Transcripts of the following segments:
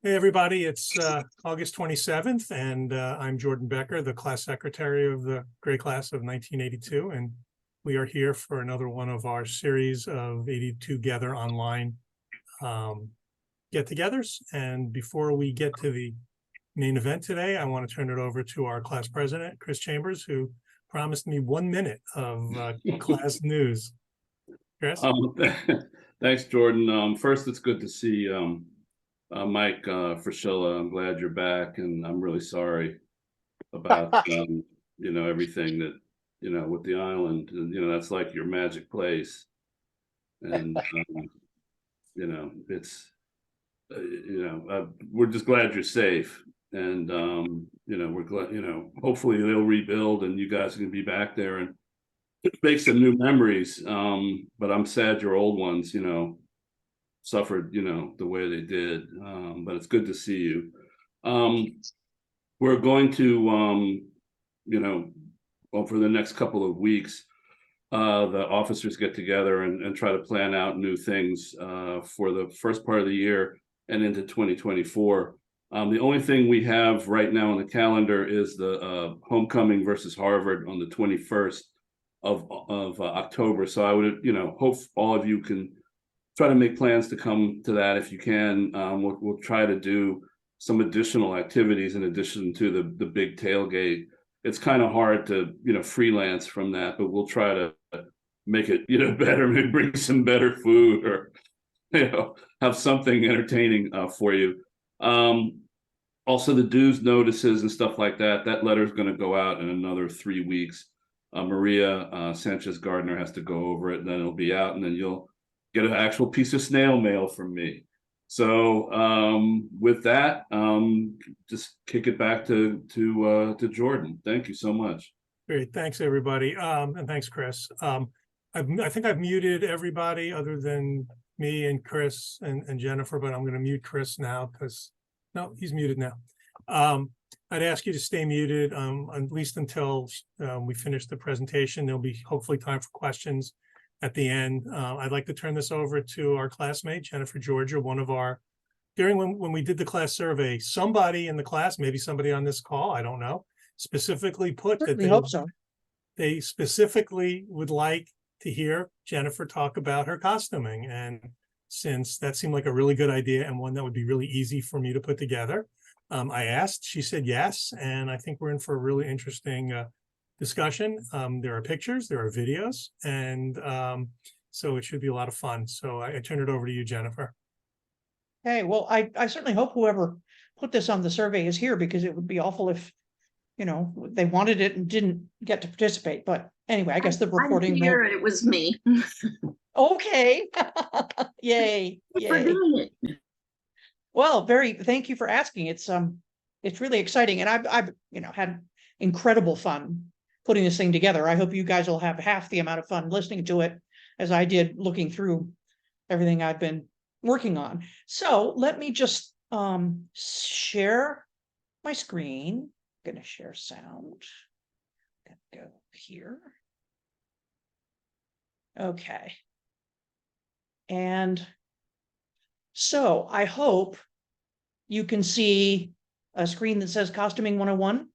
Hey, everybody, it's August 27th, and I'm Jordan Becker, the class secretary of the grade class of 1982, and we are here for another one of our series of 82gether online get-togethers. And before we get to the main event today, I want to turn it over to our class president, Chris Chambers, who promised me 1 minute of class news. Chris? Thanks, Jordan. First, it's good to see Mike Frischilla. I'm glad you're back, and I'm really sorry about everything that with the island. And that's like your magic place, and it's we're just glad you're safe, and we're glad hopefully they'll rebuild and you guys are gonna be back there and make some new memories. But I'm sad your old ones suffered the way they did, but it's good to see you. We're going to well, for the next couple of weeks, the officers get together and try to plan out new things for the first part of the year and into 2024. The only thing we have right now on the calendar is the homecoming versus Harvard on the 21st of October. So I would hope all of you can try to make plans to come to that if you can. We'll try to do some additional activities in addition to the big tailgate. It's kind of hard to freelance from that, but we'll try to make it better. Maybe bring some better food or have something entertaining for you. Also, the dues notices and stuff like that. That letter is going to go out in another 3 weeks. Maria Sanchez Gardner has to go over it, and then it'll be out, and then you'll get an actual piece of snail mail from me. So with that, just kick it back to Jordan. Thank you so much. Great, thanks everybody, and thanks Chris. I think I've muted everybody other than me and Chris and Jennifer, but I'm going to mute Chris now because no, he's muted now. I'd ask you to stay muted at least until we finish the presentation. There'll be hopefully time for questions at the end. I'd like to turn this over to our classmate, Jennifer Georgia, one of our, when we did the class survey, somebody in the class, maybe somebody on this call, I don't know, specifically put that they hope so. They specifically would like to hear Jennifer talk about her costuming. And since that seemed like a really good idea and one that would be really easy for me to put together, I asked, she said yes, and I think we're in for a really interesting discussion. There are pictures, there are videos, and so it should be a lot of fun. So I turn it over to you, Jennifer. Hey, well, I certainly hope whoever put this on the survey is here, because it would be awful if, they wanted it and didn't get to participate. But anyway, I guess the recording. I'm here, it was me. Okay. Yay. Yay. Well, thank you for asking. It's really exciting. And I've had incredible fun putting this thing together. I hope you guys will have half the amount of fun listening to it as I did looking through everything I've been working on. So let me just share my screen. I'm going to share sound. Go here. Okay. And so I hope you can see a screen that says Costuming 101.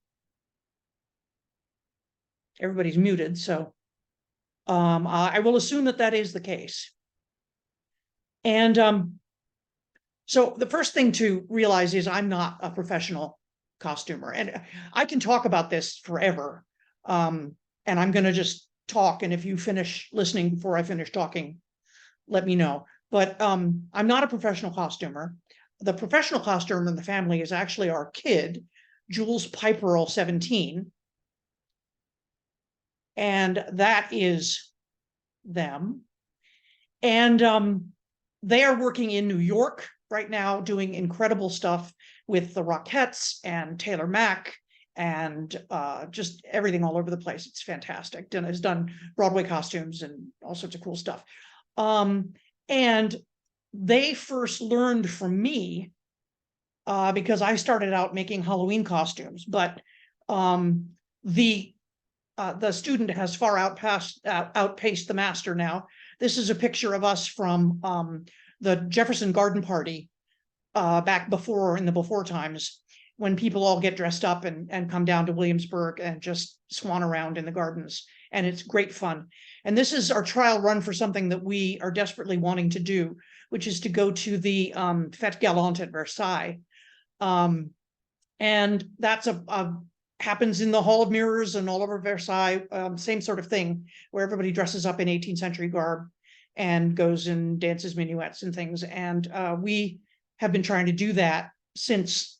Everybody's muted, so I will assume that is the case. And so the first thing to realize is I'm not a professional costumer, and I can talk about this forever. And I'm going to just talk, and if you finish listening before I finish talking, let me know. But I'm not a professional costumer. The professional costumer in the family is actually our kid, Jules Piperl, 17. And that is them. And they are working in New York right now, doing incredible stuff with the Rockettes and Taylor Mack and just everything all over the place. It's fantastic. Dana has done Broadway costumes and all sorts of cool stuff. And they first learned from me because I started out making Halloween costumes, but the student has far outpaced the master now. This is a picture of us from the Jefferson Garden Party back before, in the before times, when people all get dressed up and come down to Williamsburg and just swan around in the gardens. And it's great fun. And this is our trial run for something that we are desperately wanting to do, which is to go to the Fête Galante at Versailles. And that's happens in the Hall of Mirrors and all over Versailles, same sort of thing, where everybody dresses up in 18th century garb and goes and dances minuets and things. And we have been trying to do that since,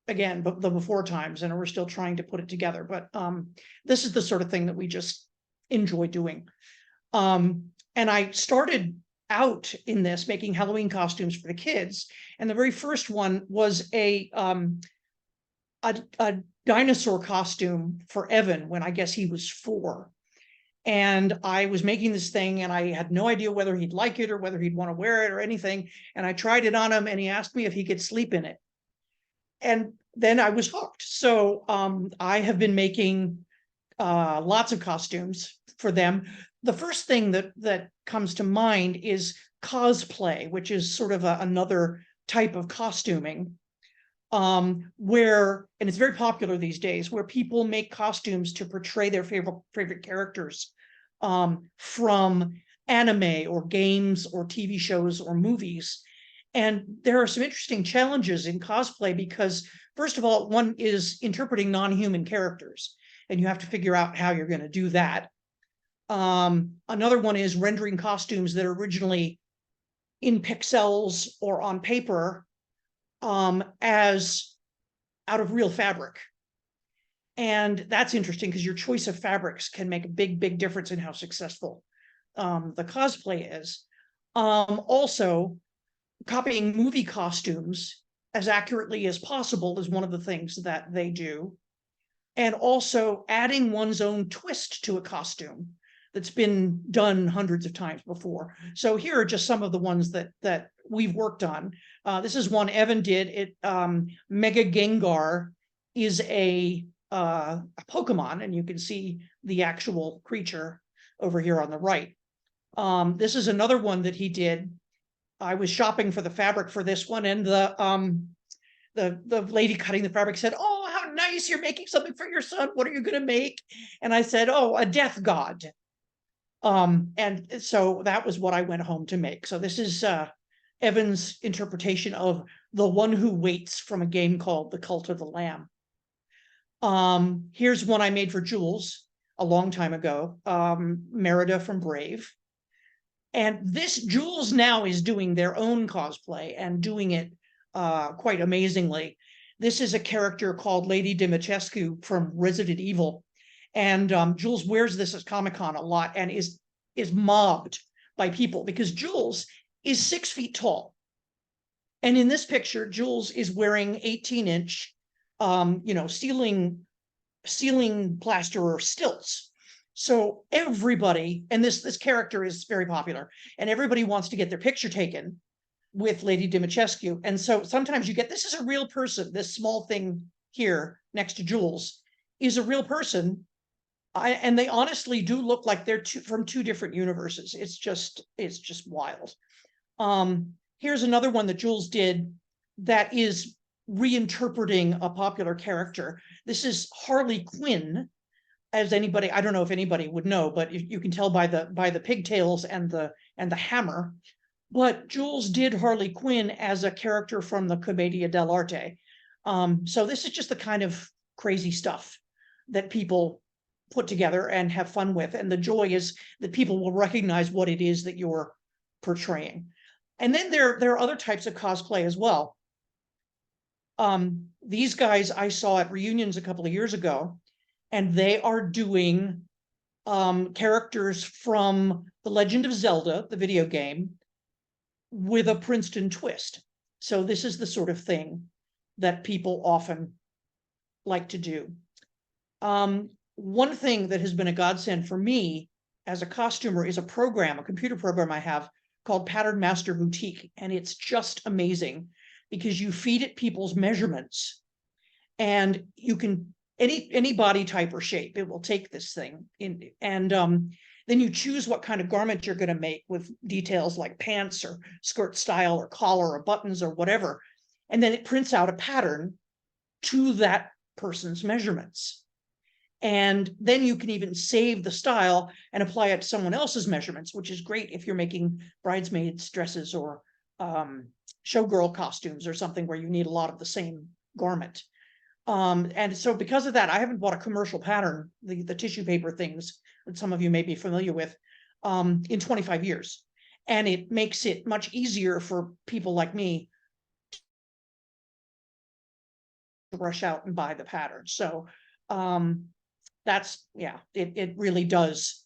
again, the before times, and we're still trying to put it together. But this is the sort of thing that we just enjoy doing. And I started out in this making Halloween costumes for the kids. And the very first one was a dinosaur costume for Evan when I guess he was 4. And I was making this thing and I had no idea whether he'd like it or whether he'd want to wear it or anything. And I tried it on him and he asked me if he could sleep in it. And then I was hooked. So I have been making lots of costumes for them. The first thing that comes to mind is cosplay, which is sort of another type of costuming, where, and it's very popular these days, where people make costumes to portray their favorite characters from anime or games or TV shows or movies. And there are some interesting challenges in cosplay because, first of all, one is interpreting non-human characters, and you have to figure out how you're going to do that. Another one is rendering costumes that are originally in pixels or on paper as out of real fabric. And that's interesting because your choice of fabrics can make a big difference in how successful the cosplay is. Also, copying movie costumes as accurately as possible is one of the things that they do. And also adding one's own twist to a costume that's been done hundreds of times before. So here are just some of the ones that we've worked on. This is one Evan did. Mega Gengar is a Pokemon, and you can see the actual creature over here on the right. This is another one that he did. I was shopping for the fabric for this one, and the lady cutting the fabric said, "Oh, how nice, you're making something for your son. What are you going to make?" And I said, "Oh, a death god." And so that was what I went home to make. So this is Evan's interpretation of The One Who Waits from a game called The Cult of the Lamb. Here's one I made for Jules a long time ago, Merida from Brave. And this, Jules now is doing their own cosplay and doing it quite amazingly. This is a character called Lady Dimitrescu from Resident Evil. And Jules wears this at Comic-Con a lot and is mobbed by people because Jules is 6 feet tall. And in this picture, Jules is wearing 18-inch, ceiling plaster or stilts. So everybody, and this character is very popular, and everybody wants to get their picture taken with Lady Dimitrescu. And so sometimes you get, this is a real person. This small thing here next to Jules is a real person. And they honestly do look like they're from two different universes. It's just wild. Here's another one that Jules did that is reinterpreting a popular character. This is Harley Quinn. As anybody, I don't know if anybody would know, but you can tell by the pigtails and the hammer. But Jules did Harley Quinn as a character from the Commedia dell'arte. So this is just the kind of crazy stuff that people put together and have fun with. And the joy is that people will recognize what it is that you're portraying. And then there are other types of cosplay as well. These guys I saw at reunions a couple of years ago, and they are doing characters from The Legend of Zelda, the video game, with a Princeton twist. So this is the sort of thing that people often like to do. One thing that has been a godsend for me as a costumer is a computer program I have called Pattern Master Boutique. And it's just amazing because you feed it people's measurements and you can, any body type or shape, it will take this thing in. And Then you choose what kind of garment you're going to make with details like pants or skirt style or collar or buttons or whatever. And then it prints out a pattern to that person's measurements. And then you can even save the style and apply it to someone else's measurements, which is great if you're making bridesmaids dresses or showgirl costumes or something where you need a lot of the same garment. And so because of that, I haven't bought a commercial pattern, the tissue paper things that some of you may be familiar with, in 25 years. And it makes it much easier for people like me to rush out and buy the pattern. So that's, yeah, it really does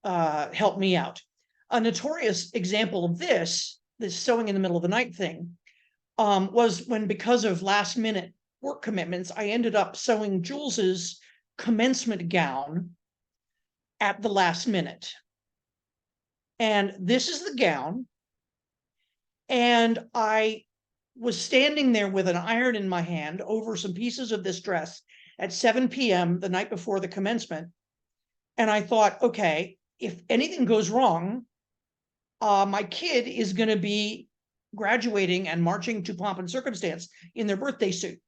help me out. A notorious example of this sewing in the middle of the night thing was when, because of last minute work commitments, I ended up sewing Jules's commencement gown at the last minute. And this is the gown. And I was standing there with an iron in my hand over some pieces of this dress at 7 p.m. the night before the commencement. And I thought, okay, if anything goes wrong, my kid is going to be graduating and marching to pomp and circumstance in their birthday suit.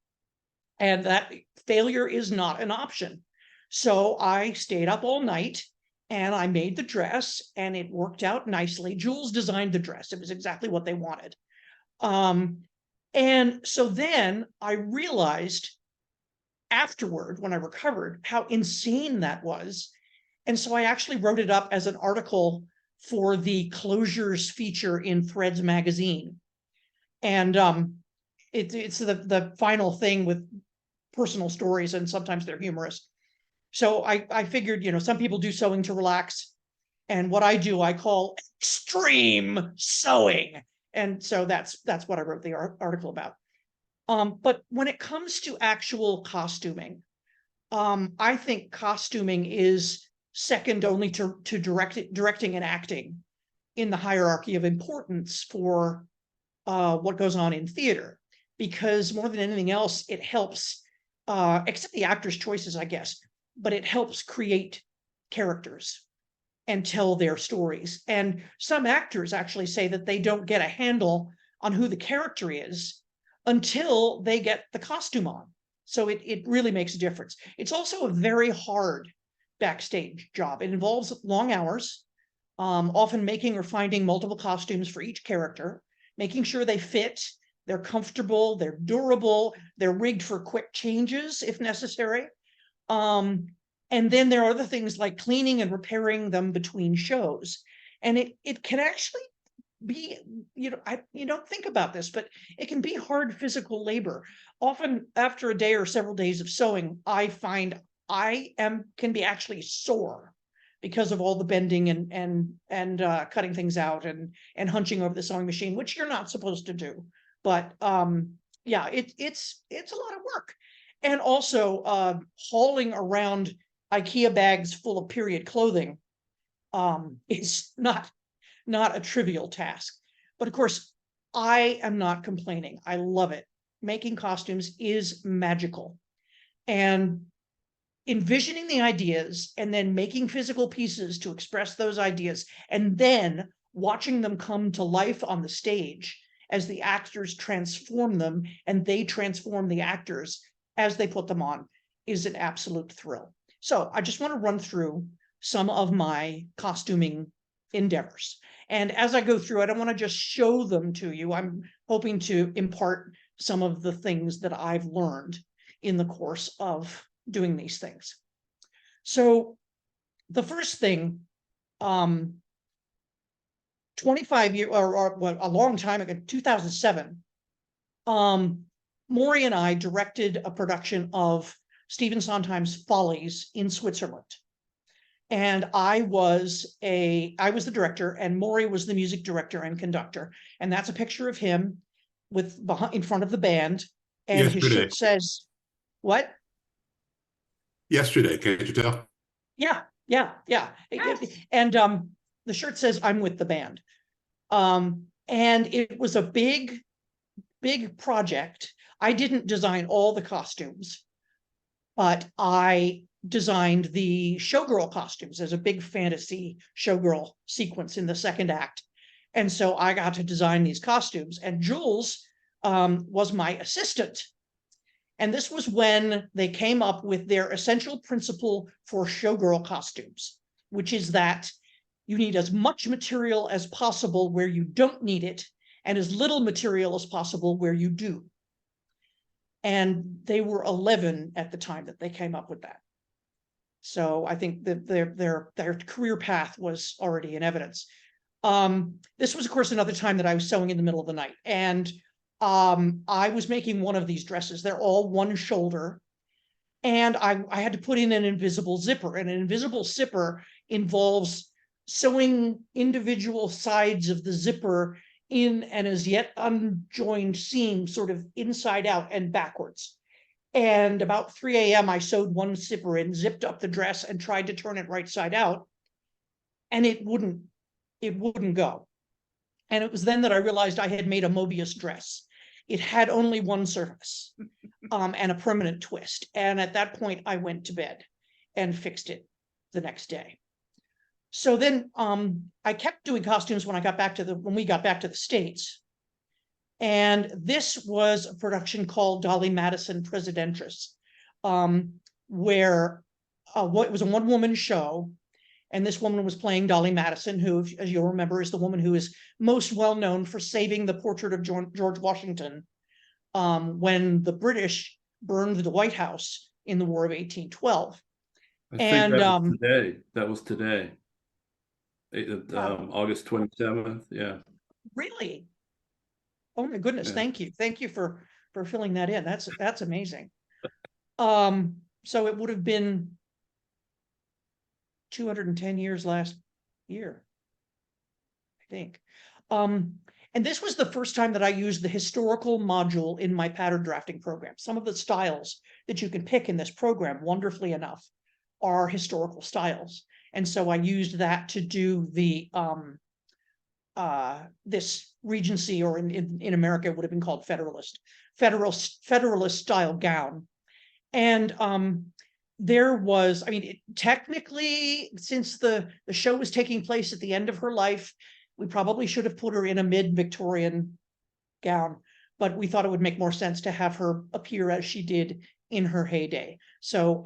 And that failure is not an option. So I stayed up all night and I made the dress, and it worked out nicely. Jules designed the dress. It was exactly what they wanted. And so then I realized afterward, when I recovered, how insane that was. And so I actually wrote it up as an article for the closures feature in Threads magazine. And it's the final thing with personal stories, and sometimes they're humorous. So I figured, some people do sewing to relax. And what I do, I call extreme sewing. And so that's what I wrote the article about. But when it comes to actual costuming, I think costuming is second only to directing and acting in the hierarchy of importance for what goes on in theater, because more than anything else, it helps, except the actor's choices, I guess, but it helps create characters and tell their stories. And some actors actually say that they don't get a handle on who the character is until they get the costume on. So it really makes a difference. It's also a very hard backstage job. It involves long hours, often making or finding multiple costumes for each character, making sure they fit, they're comfortable, they're durable, they're rigged for quick changes if necessary. And then there are other things like cleaning and repairing them between shows. And it can actually be, you don't think about this, but it can be hard physical labor. Often after a day or several days of sewing, I find can be actually sore because of all the bending and cutting things out and hunching over the sewing machine, which you're not supposed to do. But yeah, it's a lot of work. And also hauling around IKEA bags full of period clothing is not a trivial task. But of course, I am not complaining. I love it. Making costumes is magical. And envisioning the ideas and then making physical pieces to express those ideas, and then watching them come to life on the stage as the actors transform them and they transform the actors as they put them on, is an absolute thrill. So I just want to run through some of my costuming endeavors. And as I go through, I don't want to just show them to you. I'm hoping to impart some of the things that I've learned in the course of doing these things. So the first thing, 25 years or a long time ago, 2007, Maury and I directed a production of Stephen Sondheim's Follies in Switzerland. And I was the director, and Maury was the music director and conductor. And that's a picture of him in front of the band. And Yesterday. his shirt says, what? Yesterday, can't you tell? Yeah. And the shirt says, I'm with the band. And it was a big project. I didn't design all the costumes, but I designed the showgirl costumes. There's a big fantasy showgirl sequence in the second act. And so I got to design these costumes, and Jules was my assistant. And this was when they came up with their essential principle for showgirl costumes, which is that you need as much material as possible where you don't need it, and as little material as possible where you do. And they were 11 at the time that they came up with that. So I think that their career path was already in evidence. This was, of course, another time that I was sewing in the middle of the night, and I was making one of these dresses. They're all one shoulder, and I had to put in an invisible zipper. And an invisible zipper involves sewing individual sides of the zipper in an as yet unjoined seam, sort of inside out and backwards. And about 3 a.m., I sewed one zipper in, zipped up the dress, and tried to turn it right side out, and it wouldn't go. And it was then that I realized I had made a Mobius dress. It had only one surface and a permanent twist. And at that point, I went to bed and fixed it the next day. So then I kept doing costumes when we got back to the States. And this was a production called Dolly Madison Presidentris, where it was a one-woman show. And this woman was playing Dolly Madison, who, as you'll remember, is the woman who is most well known for saving the portrait of George Washington when the British burned the White House in the War of 1812. I think that was today. August 27th. Yeah. Really? Oh my goodness! Yeah. Thank you for filling that in. That's amazing. So it would have been 210 years last year, I think. And this was the first time that I used the historical module in my pattern drafting program. Some of the styles that you can pick in this program, wonderfully enough, are historical styles. And so I used that to do the this Regency, or in America it would have been called Federalist style gown. And there was, technically, since the show was taking place at the end of her life, we probably should have put her in a mid-Victorian gown, but we thought it would make more sense to have her appear as she did in her heyday. So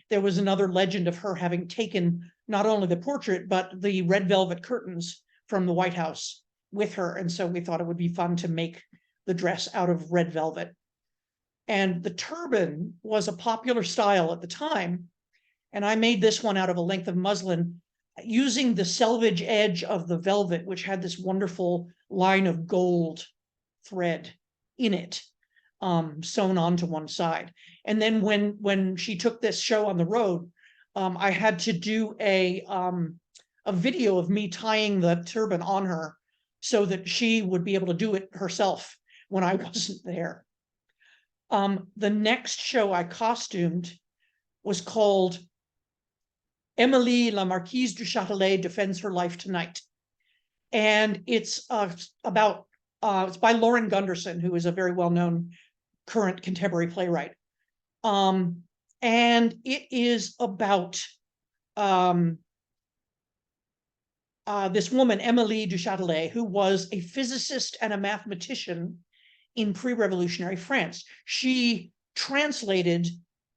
there was another legend of her having taken not only the portrait, but the red velvet curtains from the White House with her. And so we thought it would be fun to make the dress out of red velvet. And the turban was a popular style at the time. And I made this one out of a length of muslin using the selvage edge of the velvet, which had this wonderful line of gold thread in it, sewn onto one side. And then when she took this show on the road, I had to do a video of me tying the turban on her so that she would be able to do it herself when I wasn't there. The next show I costumed was called Emily La Marquise du Châtelet Defends Her Life Tonight. And it's it's by Lauren Gunderson, who is a very well-known current contemporary playwright. And it is about this woman, Emily du Châtelet, who was a physicist and a mathematician in pre-revolutionary France. She translated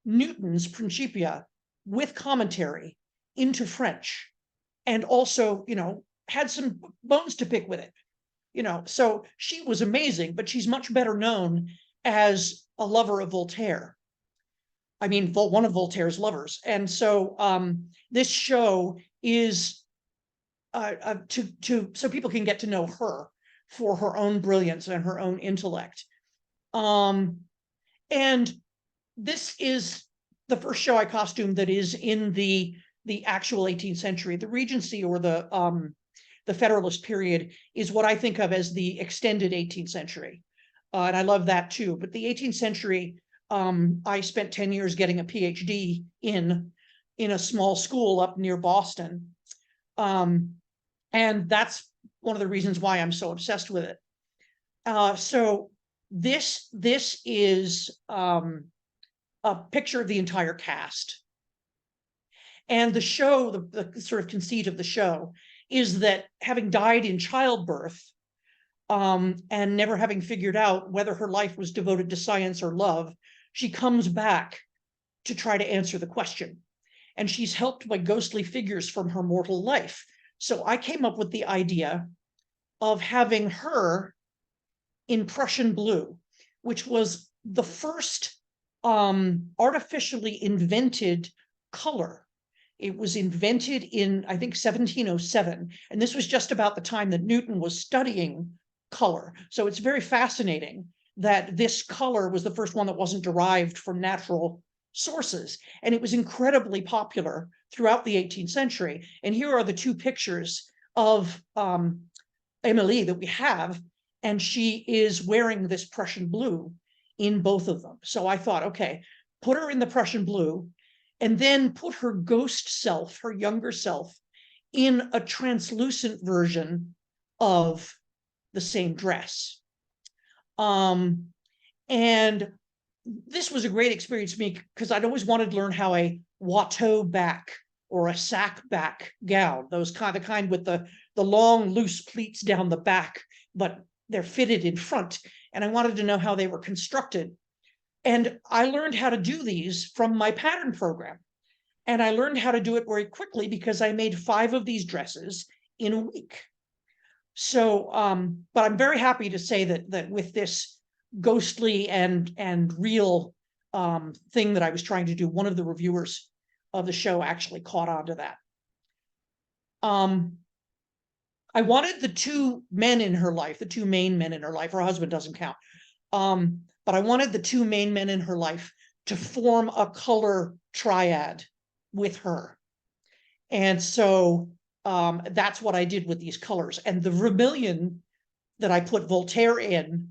Newton's Principia with commentary into French, and also, had some bones to pick with it. So she was amazing, but she's much better known as a lover of Voltaire. One of Voltaire's lovers. And so this show is so people can get to know her for her own brilliance and her own intellect. And this is the first show I costumed that is in the actual 18th century. The Regency, or the Federalist period, is what I think of as the extended 18th century. And I love that too. But the 18th century, I spent 10 years getting a PhD in a small school up near Boston. And that's one of the reasons why I'm so obsessed with it. So this is a picture of the entire cast. And the show, the sort of conceit of the show is that having died in childbirth, and never having figured out whether her life was devoted to science or love, she comes back to try to answer the question. And she's helped by ghostly figures from her mortal life. So I came up with the idea of having her in Prussian blue, which was the first artificially invented color. It was invented in, I think, 1707. And this was just about the time that Newton was studying color. So it's very fascinating that this color was the first one that wasn't derived from natural sources. And it was incredibly popular throughout the 18th century. And here are the two pictures of Emily that we have. And she is wearing this Prussian blue in both of them. So I thought, okay, put her in the Prussian blue and then put her ghost self, her younger self, in a translucent version of the same dress. And this was a great experience for me because I'd always wanted to learn how a Watteau back or a sack back gown, those kind, the kind with the long loose pleats down the back, but they're fitted in front. And I wanted to know how they were constructed. And I learned how to do these from my pattern program. And I learned how to do it very quickly because I made 5 of these dresses in a week. So, but I'm very happy to say that with this ghostly and real thing that I was trying to do, one of the reviewers of the show actually caught on to that. I wanted the 2 men in her life, the 2 main men in her life, her husband doesn't count. But I wanted the 2 main men in her life to form a color triad with her. And so that's what I did with these colors. And the vermilion that I put Voltaire in,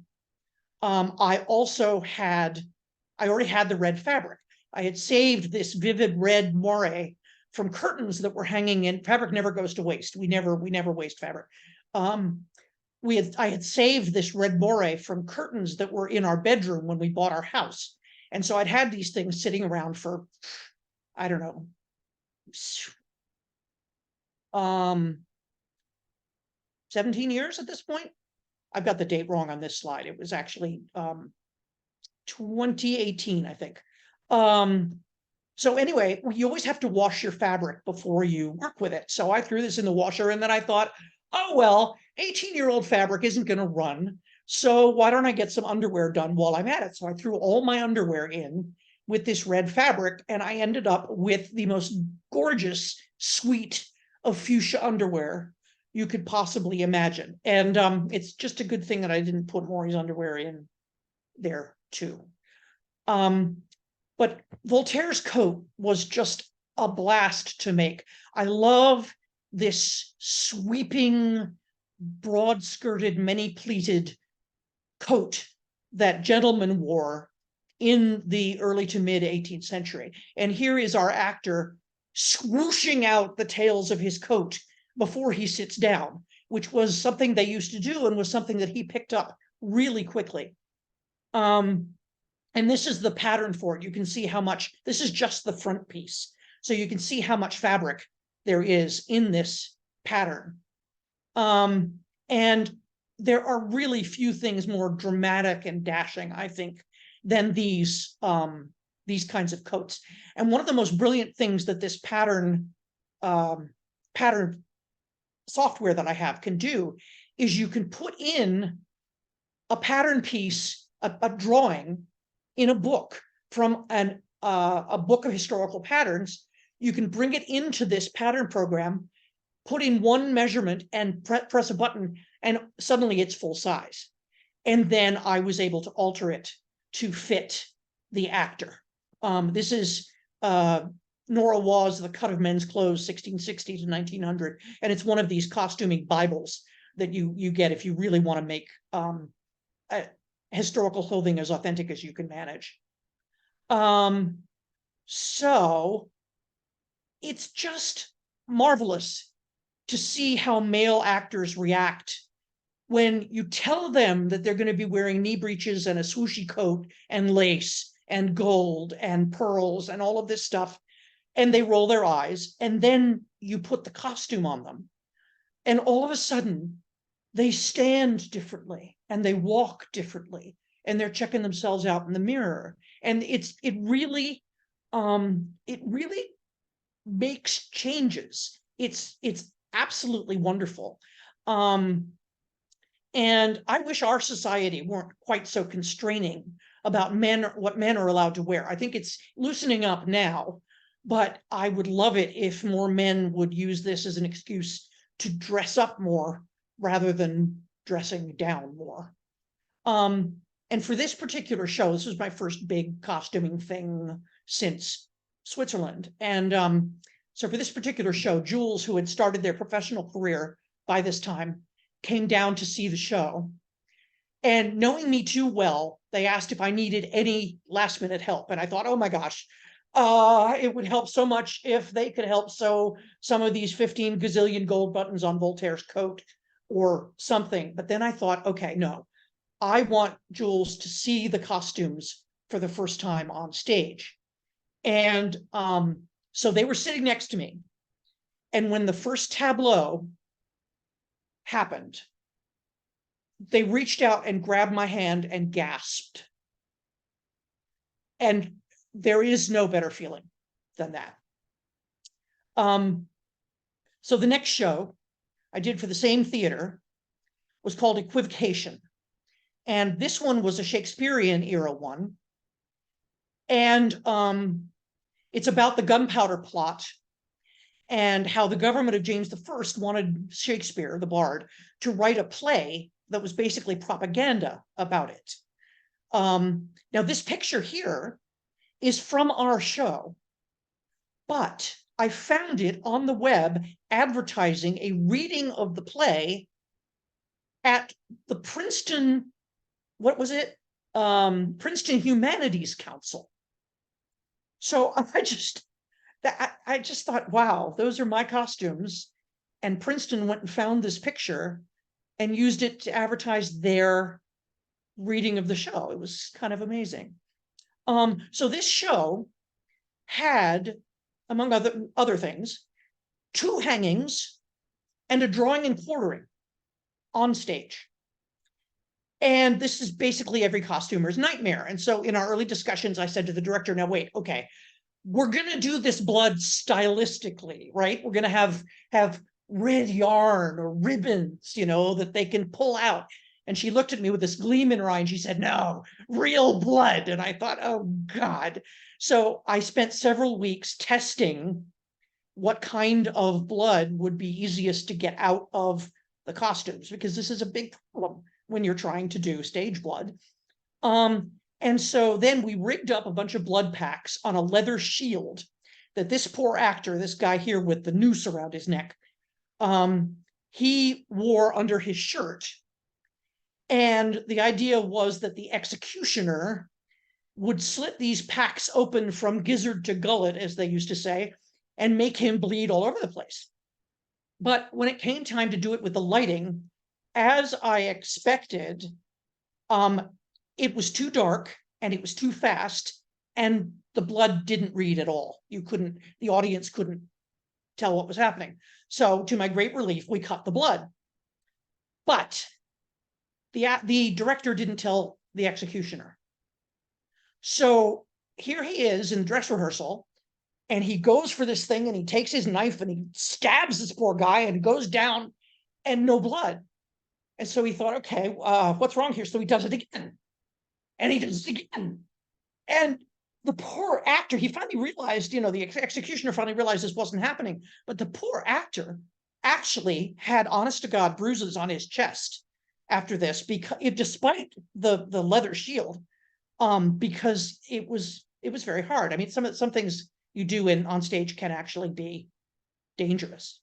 I already had the red fabric. I had saved this vivid red moire from curtains that were hanging in. Fabric never goes to waste. We never waste fabric. I had saved this red moire from curtains that were in our bedroom when we bought our house. And so I'd had these things sitting around for, I don't know, 17 years at this point. I've got the date wrong on this slide. It was actually 2018, I think. So anyway, you always have to wash your fabric before you work with it. So I threw this in the washer and then I thought, oh, well, 18-year-old fabric isn't going to run. So why don't I get some underwear done while I'm at it? So I threw all my underwear in with this red fabric and I ended up with the most gorgeous suite of fuchsia underwear you could possibly imagine. And it's just a good thing that I didn't put Maury's underwear in there too. But Voltaire's coat was just a blast to make. I love this sweeping, broad-skirted, many-pleated coat that gentlemen wore in the early to mid 18th century. And here is our actor swooshing out the tails of his coat before he sits down, which was something they used to do and was something that he picked up really quickly. And this is the pattern for it. You can see how much, this is just the front piece. So you can see how much fabric there is in this pattern. And there are really few things more dramatic and dashing, I think, than these kinds of coats. And one of the most brilliant things that this pattern software that I have can do is you can put in a pattern piece, a drawing in a book from a book of historical patterns. You can bring it into this pattern program, put in one measurement and press a button, and suddenly it's full size. And then I was able to alter it to fit the actor. This is Nora Waugh's The Cut of Men's Clothes, 1660 to 1900. And it's one of these costuming Bibles that you get if you really want to make historical clothing as authentic as you can manage. So it's just marvelous to see how male actors react when you tell them that they're going to be wearing knee breeches and a swooshy coat and lace and gold and pearls and all of this stuff. and they roll their eyes, and then you put the costume on them, and all of a sudden they stand differently and they walk differently, and they're checking themselves out in the mirror. And it really makes changes. It's absolutely wonderful. And I wish our society weren't quite so constraining about what men are allowed to wear. I think it's loosening up now, but I would love it if more men would use this as an excuse to dress up more rather than dressing down more. And for this particular show, this was my first big costuming thing since Switzerland. And so for this particular show, Jules, who had started their professional career by this time, came down to see the show. And knowing me too well, they asked if I needed any last minute help. And I thought, oh my gosh, it would help so much if they could help sew some of these 15 gazillion gold buttons on Voltaire's coat or something. But then I thought, okay, no, I want Jules to see the costumes for the first time on stage. And so they were sitting next to me. And when the first tableau happened, they reached out and grabbed my hand and gasped. And there is no better feeling than that. So the next show I did for the same theater was called Equivocation. And this one was a Shakespearean era one. And it's about the gunpowder plot and how the government of James I wanted Shakespeare, the bard, to write a play that was basically propaganda about it. Now, this picture here is from our show, but I found it on the web advertising a reading of the play at the Princeton, what was it? Princeton Humanities Council. So I just thought, wow, those are my costumes. And Princeton went and found this picture and used it to advertise their reading of the show. It was kind of amazing. So this show had, among other things, 2 hangings and a drawing and quartering on stage. And this is basically every costumer's nightmare. And so in our early discussions, I said to the director, now wait, okay, we're going to do this blood stylistically, right? We're going to have red yarn or ribbons, that they can pull out. And she looked at me with this gleam in her eye and she said, no, real blood. And I thought, oh God. So I spent several weeks testing what kind of blood would be easiest to get out of the costumes, because this is a big problem when you're trying to do stage blood. And so then we rigged up a bunch of blood packs on a leather shield that this poor actor, this guy here with the noose around his neck, he wore under his shirt. And the idea was that the executioner would slit these packs open from gizzard to gullet, as they used to say, and make him bleed all over the place. But when it came time to do it with the lighting, as I expected, it was too dark and it was too fast, and the blood didn't read at all. The audience couldn't tell what was happening. So to my great relief, we cut the blood. But the director didn't tell the executioner. So here he is in dress rehearsal, and he goes for this thing and he takes his knife and he stabs this poor guy and goes down and no blood. And so he thought, okay, what's wrong here? So he does it again. And he does it again. And the poor actor, he finally realized, the executioner finally realized this wasn't happening. But the poor actor actually had, honest to God, bruises on his chest after this, because despite the leather shield, because it was very hard. I mean, some things you do on stage can actually be dangerous.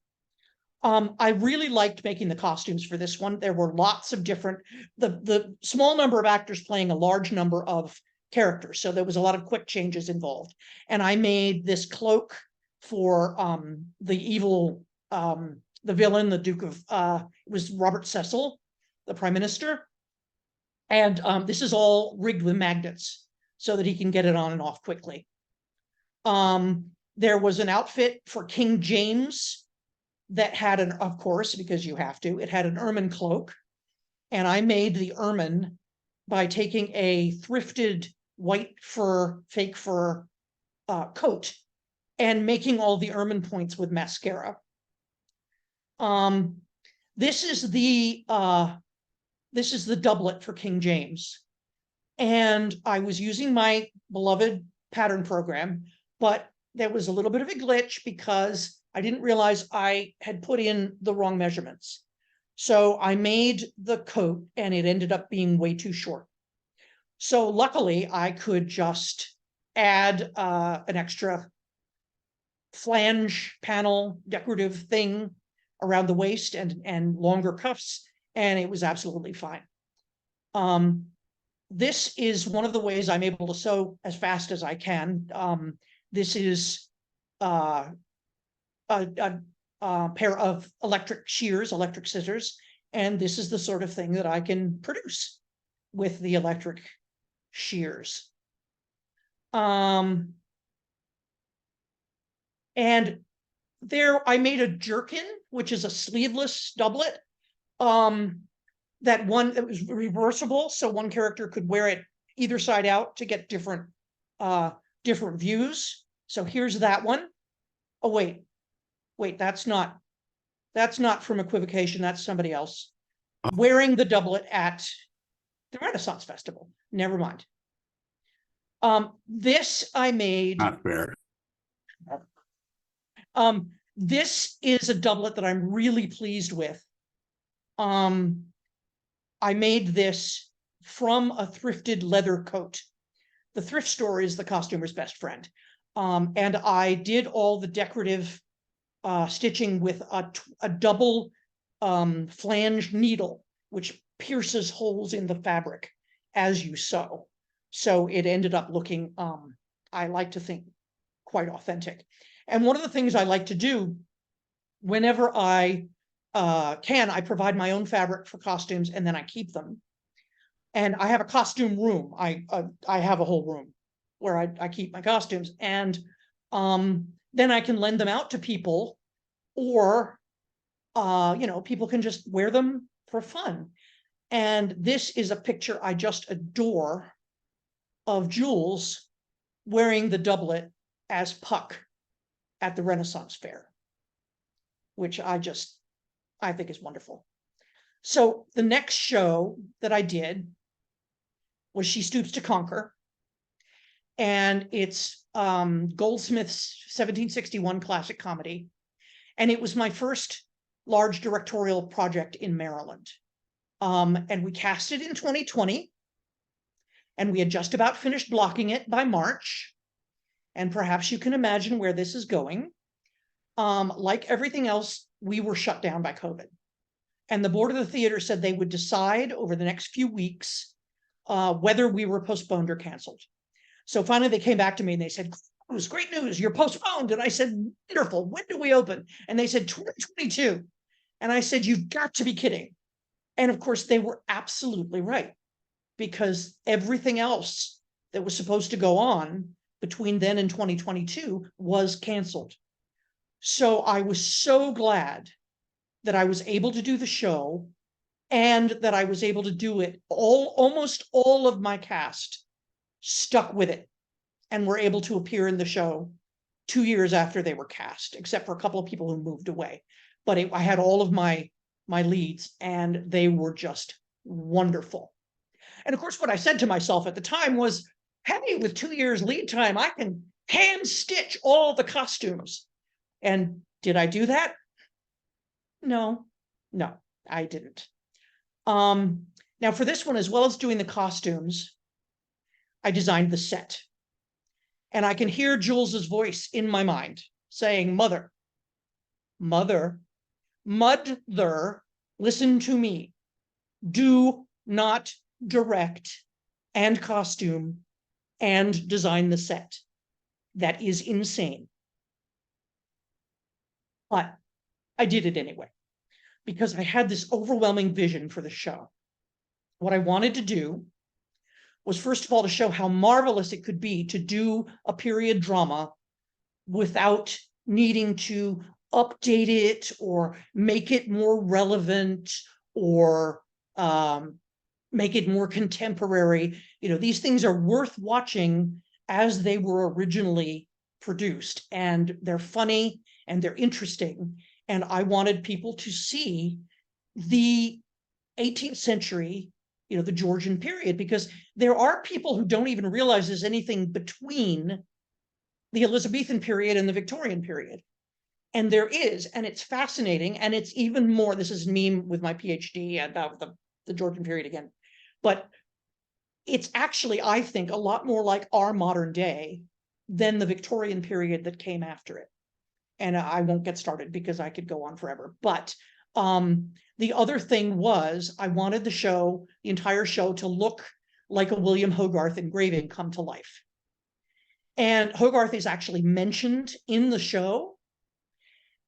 I really liked making the costumes for this one. There were lots of different, the small number of actors playing a large number of characters. So there was a lot of quick changes involved. And I made this cloak for the evil, the villain, the Duke of, it was Robert Cecil, the Prime Minister. And this is all rigged with magnets so that he can get it on and off quickly. There was an outfit for King James that had an, of course, because you have to, it had an ermine cloak. And I made the ermine by taking a thrifted white fur, fake fur coat and making all the ermine points with mascara. This is the doublet for King James. And I was using my beloved pattern program, but there was a little bit of a glitch because I didn't realize I had put in the wrong measurements. So I made the coat and it ended up being way too short. So luckily I could just add an extra flange panel decorative thing around the waist and longer cuffs, and it was absolutely fine. This is one of the ways I'm able to sew as fast as I can. This is a pair of electric shears, electric scissors, and this is the sort of thing that I can produce with the electric shears. And there I made a jerkin, which is a sleeveless doublet. That was reversible, so one character could wear it either side out to get different views. So here's that one. Oh, wait, that's not from Equivocation, that's somebody else. Wearing the doublet at the Renaissance Festival. Never mind. This I made. Not fair. This is a doublet that I'm really pleased with. I made this from a thrifted leather coat. The thrift store is the costumer's best friend. And I did all the decorative stitching with a double flange needle, which pierces holes in the fabric as you sew. So it ended up looking, I like to think, quite authentic. And one of the things I like to do whenever I I provide my own fabric for costumes and then I keep them. And I have a costume room. I have a whole room where I keep my costumes, and then I can lend them out to people, or people can just wear them for fun. And this is a picture I just adore of Jules wearing the doublet as Puck at the Renaissance Fair, which I think is wonderful. So the next show that I did was She Stoops to Conquer. And it's Goldsmith's 1761 classic comedy. And it was my first large directorial project in Maryland. And we cast it in 2020. And we had just about finished blocking it by March. And perhaps you can imagine where this is going. Like everything else, we were shut down by COVID. And the board of the theater said they would decide over the next few weeks whether we were postponed or canceled. So finally they came back to me and they said, "It was great news, you're postponed." And I said, "Wonderful, when do we open?" And they said 2022. And I said, "You've got to be kidding." And of course they were absolutely right, because everything else that was supposed to go on between then and 2022 was canceled. So I was so glad that I was able to do the show, and that I was able to do it. Almost all of my cast stuck with it and were able to appear in the show 2 years after they were cast, except for a couple of people who moved away. But I had all of my leads, and they were just wonderful. And of course, what I said to myself at the time was, hey, with 2 years lead time, I can hand stitch all the costumes. And did I do that? No, I didn't. Now for this one, as well as doing the costumes, I designed the set. And I can hear Jules's voice in my mind saying, "Mother, mother, listen to me. Do not direct and costume and design the set. That is insane." But I did it anyway, because I had this overwhelming vision for the show. What I wanted to do was, first of all, to show how marvelous it could be to do a period drama without needing to update it or make it more relevant or make it more contemporary. These things are worth watching as they were originally produced, and they're funny and they're interesting. And I wanted people to see the 18th century, the Georgian period, because there are people who don't even realize there's anything between the Elizabethan period and the Victorian period. And there is, and it's fascinating. And it's even more, this is me with my PhD about the Georgian period again, but it's actually, I think, a lot more like our modern day than the Victorian period that came after it. And I won't get started because I could go on forever. But the other thing was I wanted the entire show to look like a William Hogarth engraving come to life. And Hogarth is actually mentioned in the show.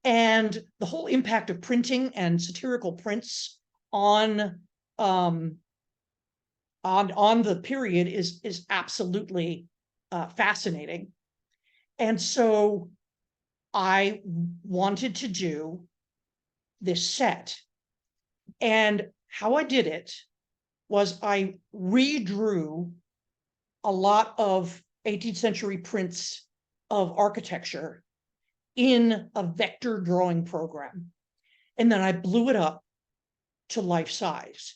And the whole impact of printing and satirical prints on the period is absolutely fascinating. And so I wanted to do this set. And how I did it was I redrew a lot of 18th century prints of architecture in a vector drawing program. And then I blew it up to life size.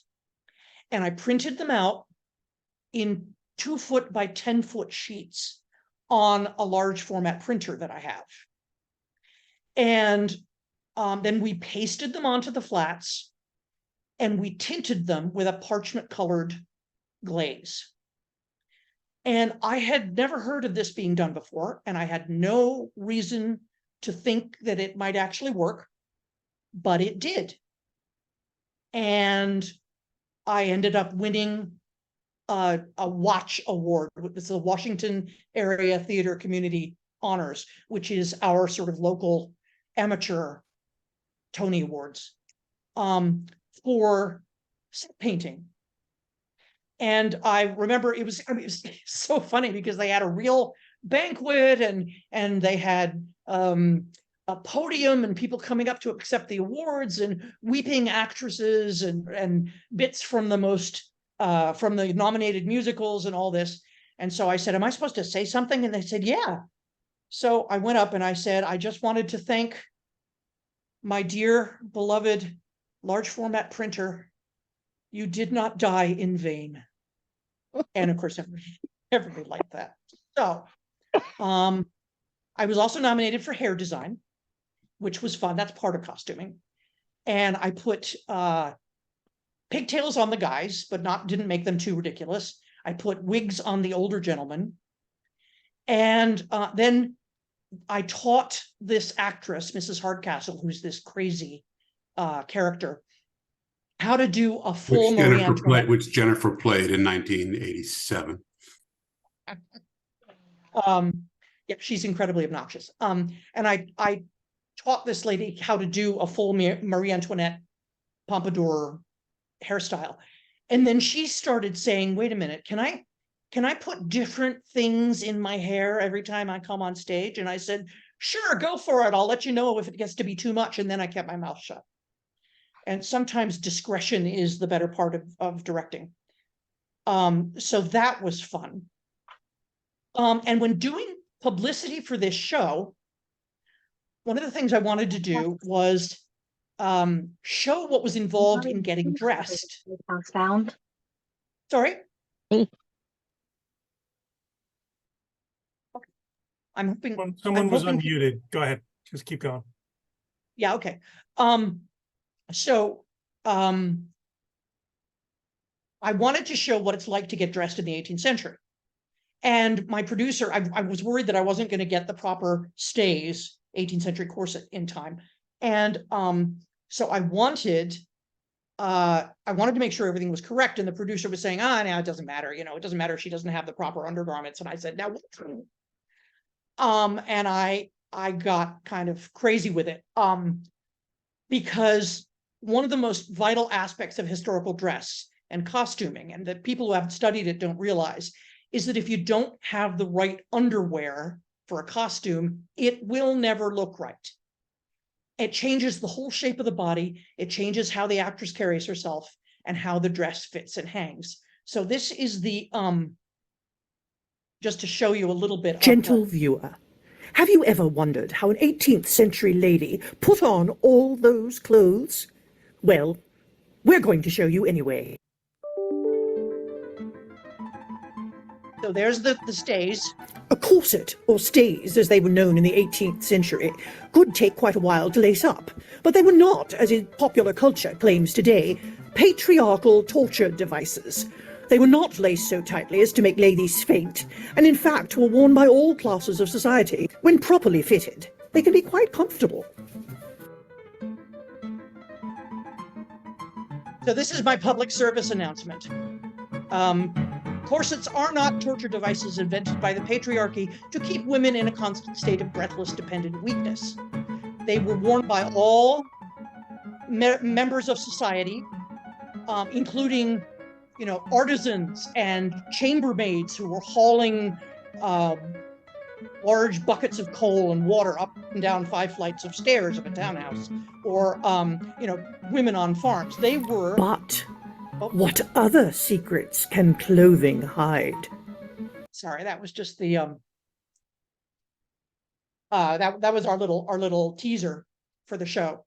And I printed them out in 2-foot by 10-foot sheets on a large format printer that I have. And then we pasted them onto the flats and we tinted them with a parchment colored glaze. And I had never heard of this being done before, and I had no reason to think that it might actually work, but it did. And I ended up winning a Watch Award. It's the Washington Area Theater Community Honors, which is our sort of local amateur Tony Awards for set painting. And I remember it was so funny because they had a real banquet and they had a podium and people coming up to accept the awards and weeping actresses and bits from from the nominated musicals and all this. And so I said, am I supposed to say something? And they said, yeah. So I went up and I said, I just wanted to thank my dear beloved large format printer. You did not die in vain. And of course, everybody liked that. So I was also nominated for hair design, which was fun. That's part of costuming. And I put pigtails on the guys, but didn't make them too ridiculous. I put wigs on the older gentlemen. And then I taught this actress, Mrs. Hardcastle, who's this crazy character, how to do a full Marie Antoinette. Which Jennifer played in 1987. Yeah, she's incredibly obnoxious. And I taught this lady how to do a full Marie Antoinette pompadour hairstyle. And then she started saying, wait a minute, can I put different things in my hair every time I come on stage? And I said, sure, go for it. I'll let you know if it gets to be too much. And then I kept my mouth shut. And sometimes discretion is the better part of directing. So that was fun. And when doing publicity for this show, one of the things I wanted to do was show what was involved in getting dressed. Sound. Sorry? Me. Okay. I'm hoping Someone was hoping- unmuted. Go ahead. Just keep going. Yeah, okay. So I wanted to show what it's like to get dressed in the 18th century. And my producer, I was worried that I wasn't going to get the proper stays 18th century corset in time. And so I wanted to make sure everything was correct. And the producer was saying, no, it doesn't matter. It doesn't matter if she doesn't have the proper undergarments. And I said, now, and I got kind of crazy with it because one of the most vital aspects of historical dress and costuming, and that people who haven't studied it don't realize, is that if you don't have the right underwear, for a costume, it will never look right. It changes the whole shape of the body. It changes how the actress carries herself and how the dress fits and hangs. So this is the, just to show you a little bit. Gentle viewer, have you ever wondered how an 18th century lady put on all those clothes? Well, we're going to show you anyway. So there's the stays. A corset, or stays as they were known in the 18th century, could take quite a while to lace up, but they were not, as in popular culture claims today, patriarchal torture devices. They were not laced so tightly as to make ladies faint, and in fact were worn by all classes of society. When properly fitted, they can be quite comfortable. So this is my public service announcement. Corsets are not torture devices invented by the patriarchy to keep women in a constant state of breathless, dependent weakness. They were worn by all members of society, including, artisans and chambermaids who were hauling large buckets of coal and water up and down 5 flights of stairs of a townhouse, or, women on farms. They were. But what other secrets can clothing hide? Sorry, that was just the that was our little teaser for the show.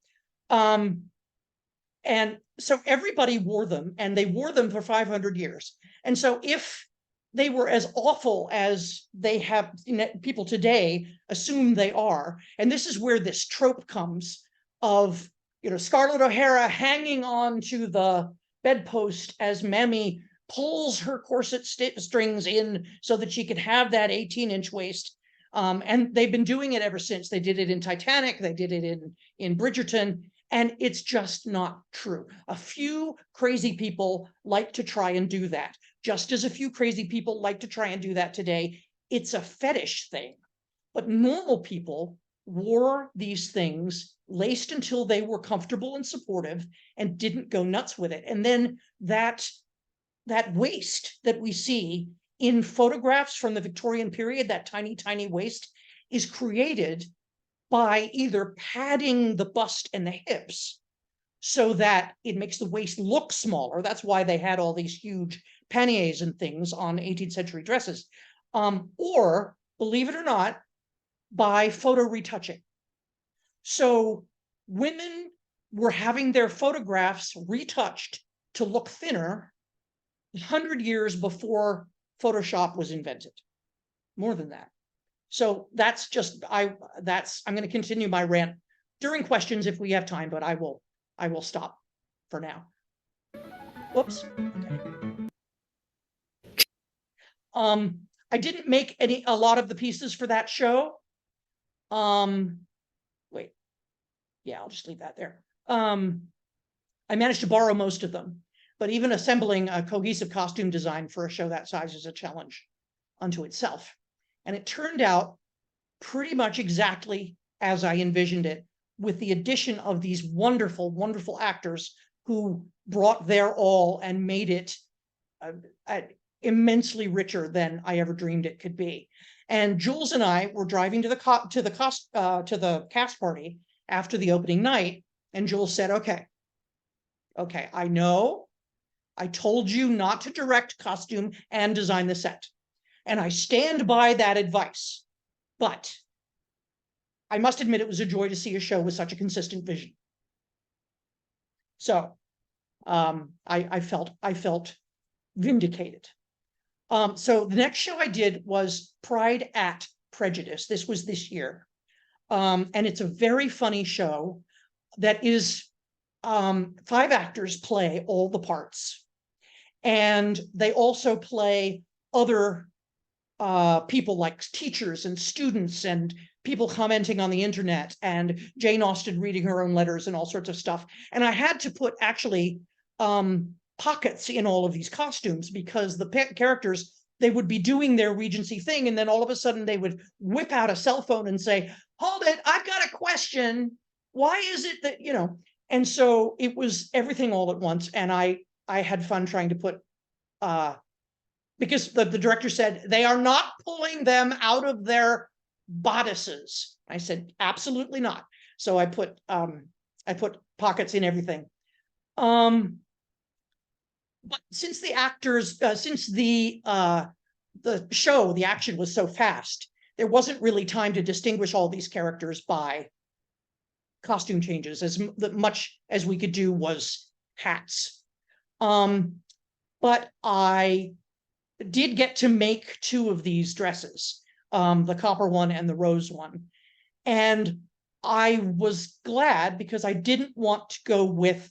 And so everybody wore them, and they wore them for 500 years. And so if they were as awful as they have people today assume they are, and this is where this trope comes of, Scarlett O'Hara hanging on to the bedpost as Mammy pulls her corset strings in so that she could have that 18-inch waist. And they've been doing it ever since. They did it in Titanic, they did it in Bridgerton, and it's just not true. A few crazy people like to try and do that, just as a few crazy people like to try and do that today. It's a fetish thing. But normal people wore these things laced until they were comfortable and supportive and didn't go nuts with it. And then that waist that we see in photographs from the Victorian period, that tiny, tiny waist, is created by either padding the bust and the hips so that it makes the waist look smaller. That's why they had all these huge panniers and things on 18th century dresses. Or, believe it or not, by photo retouching. So women were having their photographs retouched to look thinner 100 years before Photoshop was invented. More than that. So that's just, I'm going to continue my rant during questions if we have time, but I will stop for now. Whoops. Okay. I didn't make a lot of the pieces for that show. Wait. Yeah, I'll just leave that there. I managed to borrow most of them, but even assembling a cohesive costume design for a show that size is a challenge unto itself. And it turned out pretty much exactly as I envisioned it, with the addition of these wonderful, wonderful actors who brought their all and made it immensely richer than I ever dreamed it could be. And Jules and I were driving to the cast party after the opening night, and Jules said, okay, I know I told you not to direct costume and design the set, and I stand by that advice, but I must admit it was a joy to see a show with such a consistent vision. So I felt vindicated. So the next show I did was Pride at Prejudice. This was this year. And it's a very funny show that is 5 actors play all the parts. And they also play other people like teachers and students and people commenting on the internet and Jane Austen reading her own letters and all sorts of stuff. And I had to put actually pockets in all of these costumes because the characters, they would be doing their Regency thing, and then all of a sudden they would whip out a cell phone and say, hold it, I've got a question. Why is it that, and so it was everything all at once. And I had fun trying to put, because the director said, they are not pulling them out of their bodices. I said, absolutely not. So I put pockets in everything. But since the actors, since the show, the action was so fast, there wasn't really time to distinguish all these characters by costume changes. As much as we could do was hats. But I did get to make two of these dresses, the copper one and the rose one. And I was glad because I didn't want to go with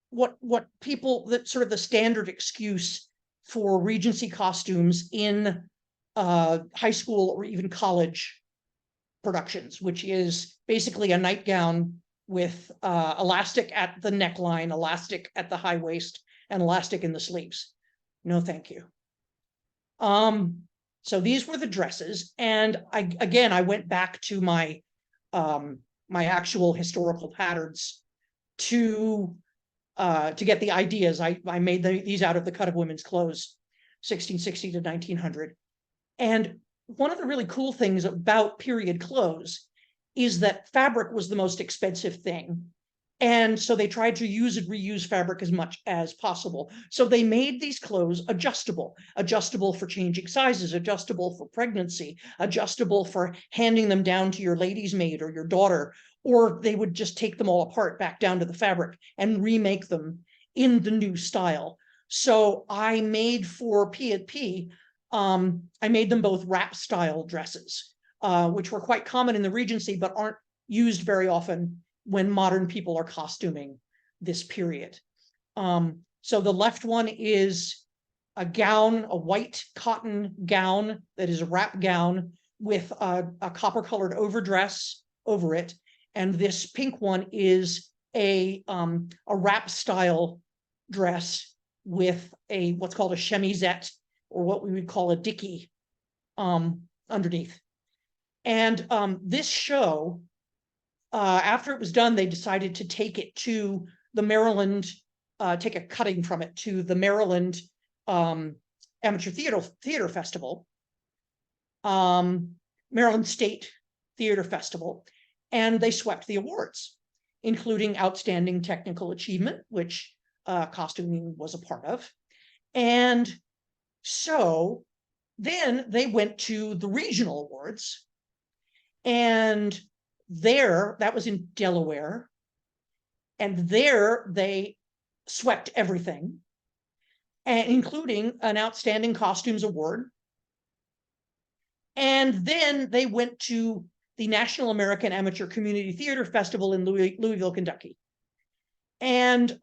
what people, that sort of the standard excuse for Regency costumes in high school or even college productions, which is basically a nightgown with elastic at the neckline, elastic at the high waist, and elastic in the sleeves. No, thank you. So these were the dresses, and I went back to my my actual historical patterns to get the ideas. I made these out of the cut of women's clothes, 1660 to 1900. And one of the really cool things about period clothes is that fabric was the most expensive thing. And so they tried to use and reuse fabric as much as possible. So they made these clothes adjustable for changing sizes, adjustable for pregnancy, adjustable for handing them down to your lady's maid or your daughter, or they would just take them all apart back down to the fabric and remake them in the new style. So I made for P&P, I made them both wrap style dresses, which were quite common in the Regency, but aren't used very often when modern people are costuming this period. So the left one is a gown, a white cotton gown that is a wrap gown with a copper colored overdress over it. And this pink one is a wrap style dress with what's called a chemisette, or what we would call a dicky underneath. And this show, after it was done, they decided to take it to the Maryland, take a cutting from it to the Maryland Amateur Theater Festival, Maryland State Theater Festival, and they swept the awards, including Outstanding Technical Achievement, which costuming was a part of. And so then they went to the regional awards, and there, that was in Delaware, and there they swept everything, and including an Outstanding Costumes Award. And then they went to the National American Amateur Community Theater Festival in Louisville, Kentucky. And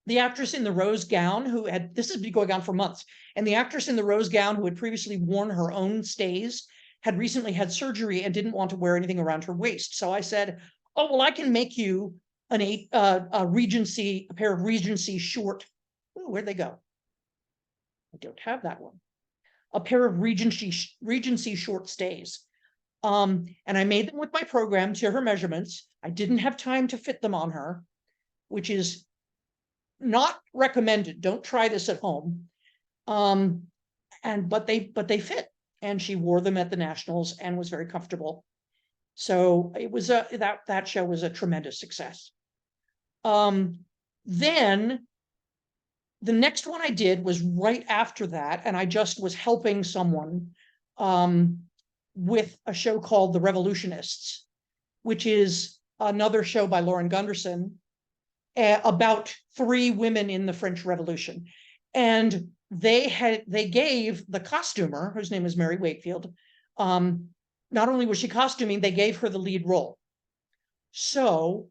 the actress in the rose gown, this has been going on for months, and the actress in the rose gown who had previously worn her own stays had recently had surgery and didn't want to wear anything around her waist. So I said, oh, well, I can make you a pair of Regency short. Ooh, where'd they go? I don't have that one. A pair of Regency short stays. And I made them with my program to her measurements. I didn't have time to fit them on her, which is not recommended. Don't try this at home. But they fit, and she wore them at the Nationals and was very comfortable. So it was that show was a tremendous success. Then the next one I did was right after that, and I just was helping someone with a show called The Revolutionists, which is another show by Lauren Gunderson about 3 women in the French Revolution. And they gave the costumer, whose name is Mary Wakefield, not only was she costuming, they gave her the lead role. So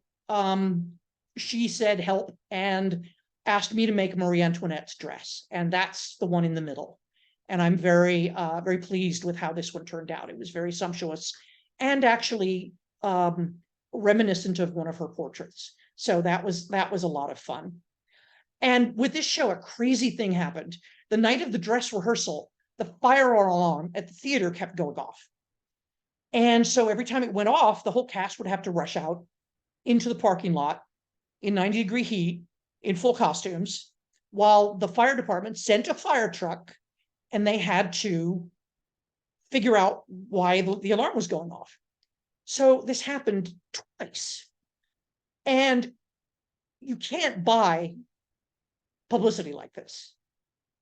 she said help and asked me to make Marie Antoinette's dress, and that's the one in the middle. And I'm very pleased with how this one turned out. It was very sumptuous and actually reminiscent of one of her portraits. So that was a lot of fun. And with this show, a crazy thing happened. The night of the dress rehearsal, the fire alarm at the theater kept going off. And so every time it went off, the whole cast would have to rush out into the parking lot in 90-degree heat in full costumes, while the fire department sent a fire truck, and they had to figure out why the alarm was going off. So this happened twice. And you can't buy publicity like this.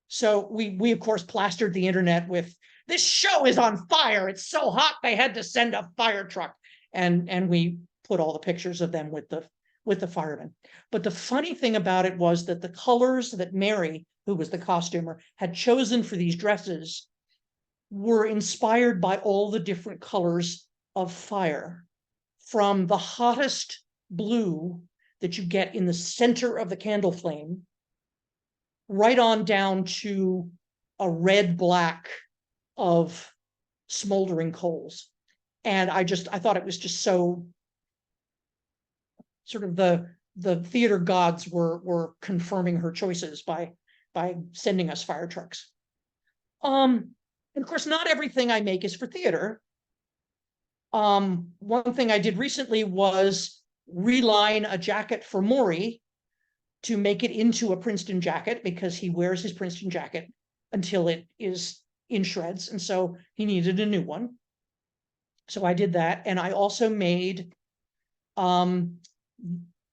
So we of course plastered the internet with, this show is on fire. It's so hot they had to send a fire truck. And we put all the pictures of them with the firemen. But the funny thing about it was that the colors that Mary, who was the costumer, had chosen for these dresses were inspired by all the different colors of fire, from the hottest blue that you get in the center of the candle flame, right on down to a red-black of smoldering coals. And I thought it was just so sort of the theater gods were confirming her choices by sending us fire trucks. And of course, not everything I make is for theater. One thing I did recently was reline a jacket for Maury to make it into a Princeton jacket, because he wears his Princeton jacket until it is in shreds, and so he needed a new one. So I did that, and I also made Terry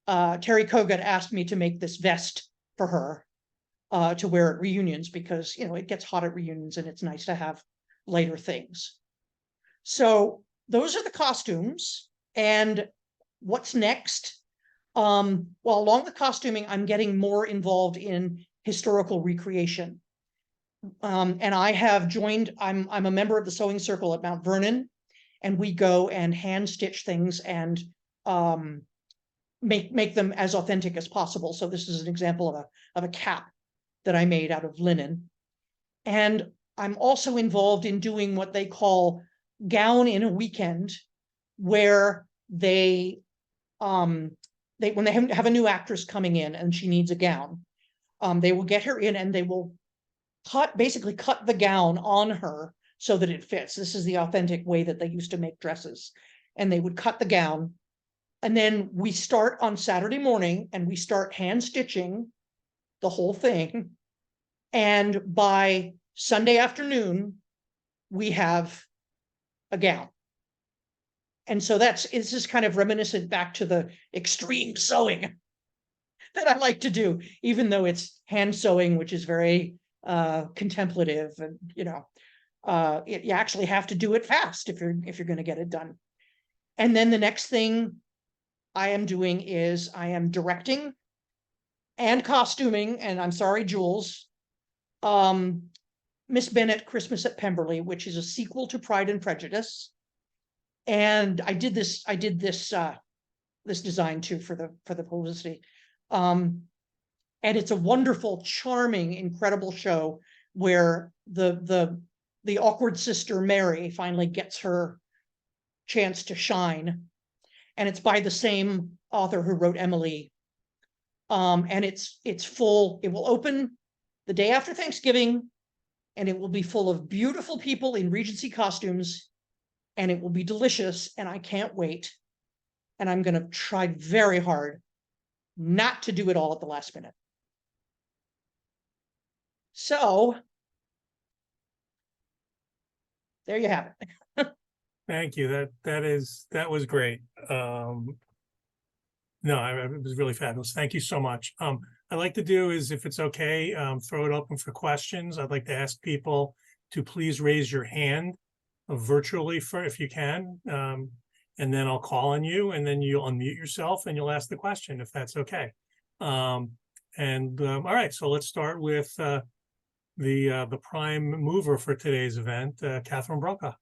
Kogut asked me to make this vest for her to wear at reunions, because it gets hot at reunions and it's nice to have lighter things. So those are the costumes. And what's next? Well, along the costuming, I'm getting more involved in historical recreation. And I have joined, I'm a member of the sewing circle at Mount Vernon, and we go and hand stitch things and make them as authentic as possible. So this is an example of a cap that I made out of linen. And I'm also involved in doing what they call gown in a weekend, where when they have a new actress coming in and she needs a gown, they will get her in and they will basically cut the gown on her so that it fits. This is the authentic way that they used to make dresses. And they would cut the gown. And then we start on Saturday morning and we start hand stitching the whole thing. And by Sunday afternoon, we have a gown. And so it's just kind of reminiscent back to the extreme sewing that I like to do, even though it's hand sewing, which is very contemplative, and you actually have to do it fast if you're going to get it done. And then the next thing I am doing is I am directing and costuming, and I'm sorry, Jules, Miss Bennet Christmas at Pemberley, which is a sequel to Pride and Prejudice. And I did this design too for the publicity. And it's a wonderful, charming, incredible show where the awkward sister Mary finally gets her chance to shine. And it's by the same author who wrote Emily. And it's full. It will open the day after Thanksgiving, and it will be full of beautiful people in Regency costumes, and it will be delicious, and I can't wait. And I'm going to try very hard not to do it all at the last minute. So there you have it. Thank you. That was great. No, it was really fabulous. Thank you so much. I'd like to do is, if it's okay, throw it open for questions. I'd like to ask people to please raise your hand virtually if you can. And then I'll call on you, and then you'll unmute yourself and you'll ask the question, if that's okay. All right, so let's start with the prime mover for today's event, Catherine Brokaw.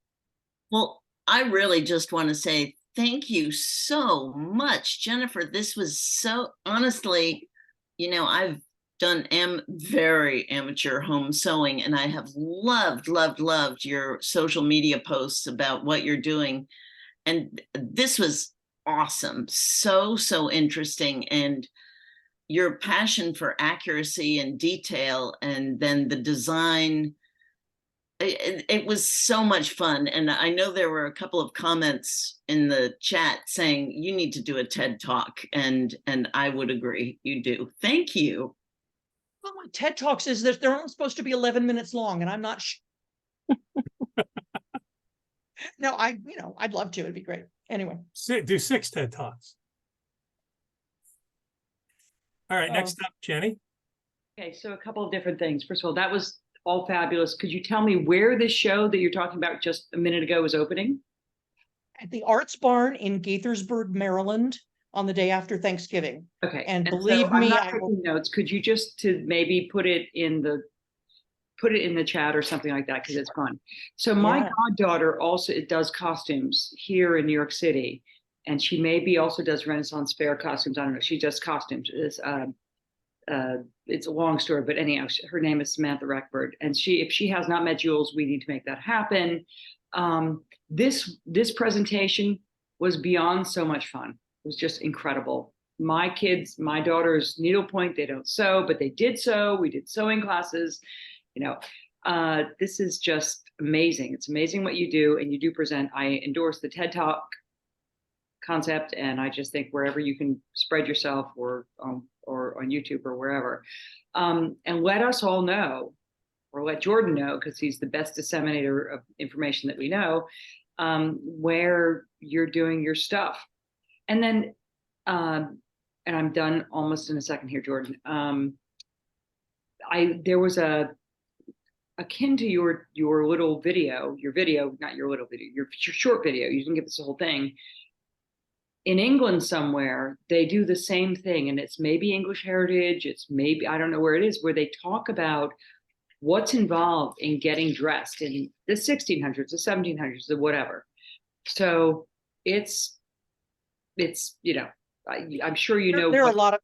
Well, I really just want to say thank you so much, Jennifer. This was so, honestly, I've done very amateur home sewing, and I have loved your social media posts about what you're doing. And this was awesome. So interesting. And your passion for accuracy and detail, and then the design, it was so much fun. And I know there were a couple of comments in the chat saying you need to do a TED Talk, and I would agree, you do. Thank you. Well, my TED Talks is that they're only supposed to be 11 minutes long, and I'm not No, I'd love to. It'd be great. Anyway. Do 6 TED Talks. All right, next up, Jenny. Okay, so a couple of different things. First of all, that was all fabulous. Could you tell me where this show that you're talking about just a minute ago was opening? At the Arts Barn in Gaithersburg, Maryland, on the day after Thanksgiving. Okay. And so believe I'm me, not I will. taking notes. Could you just to maybe put it in the chat or something like that because it's fun. So my Yeah. goddaughter also does costumes here in New York City, and she maybe also does Renaissance Fair costumes. I don't know. She does costumes. It's a long story, but anyhow, her name is Samantha Reckford, and if she has not met Jules, we need to make that happen. This presentation was beyond so much fun. It was just incredible. My daughter's needlepoint, they don't sew, but they did sew. We did sewing classes. This is just amazing. It's amazing what you do, and you do present. I endorse the TED Talk concept, and I just think wherever you can spread yourself, or on YouTube or wherever, and let us all know, or let Jordan know, because he's the best disseminator of information that we know, where you're doing your stuff. And then, and I'm done almost in a second here, Jordan. There was akin to your little video, not your little video, your short video. You didn't give us the whole thing. In England somewhere, they do the same thing, and it's maybe English heritage, it's maybe, I don't know where it is, where they talk about what's involved in getting dressed in the 1600s, the 1700s, the whatever. So it's I'm sure There are a lot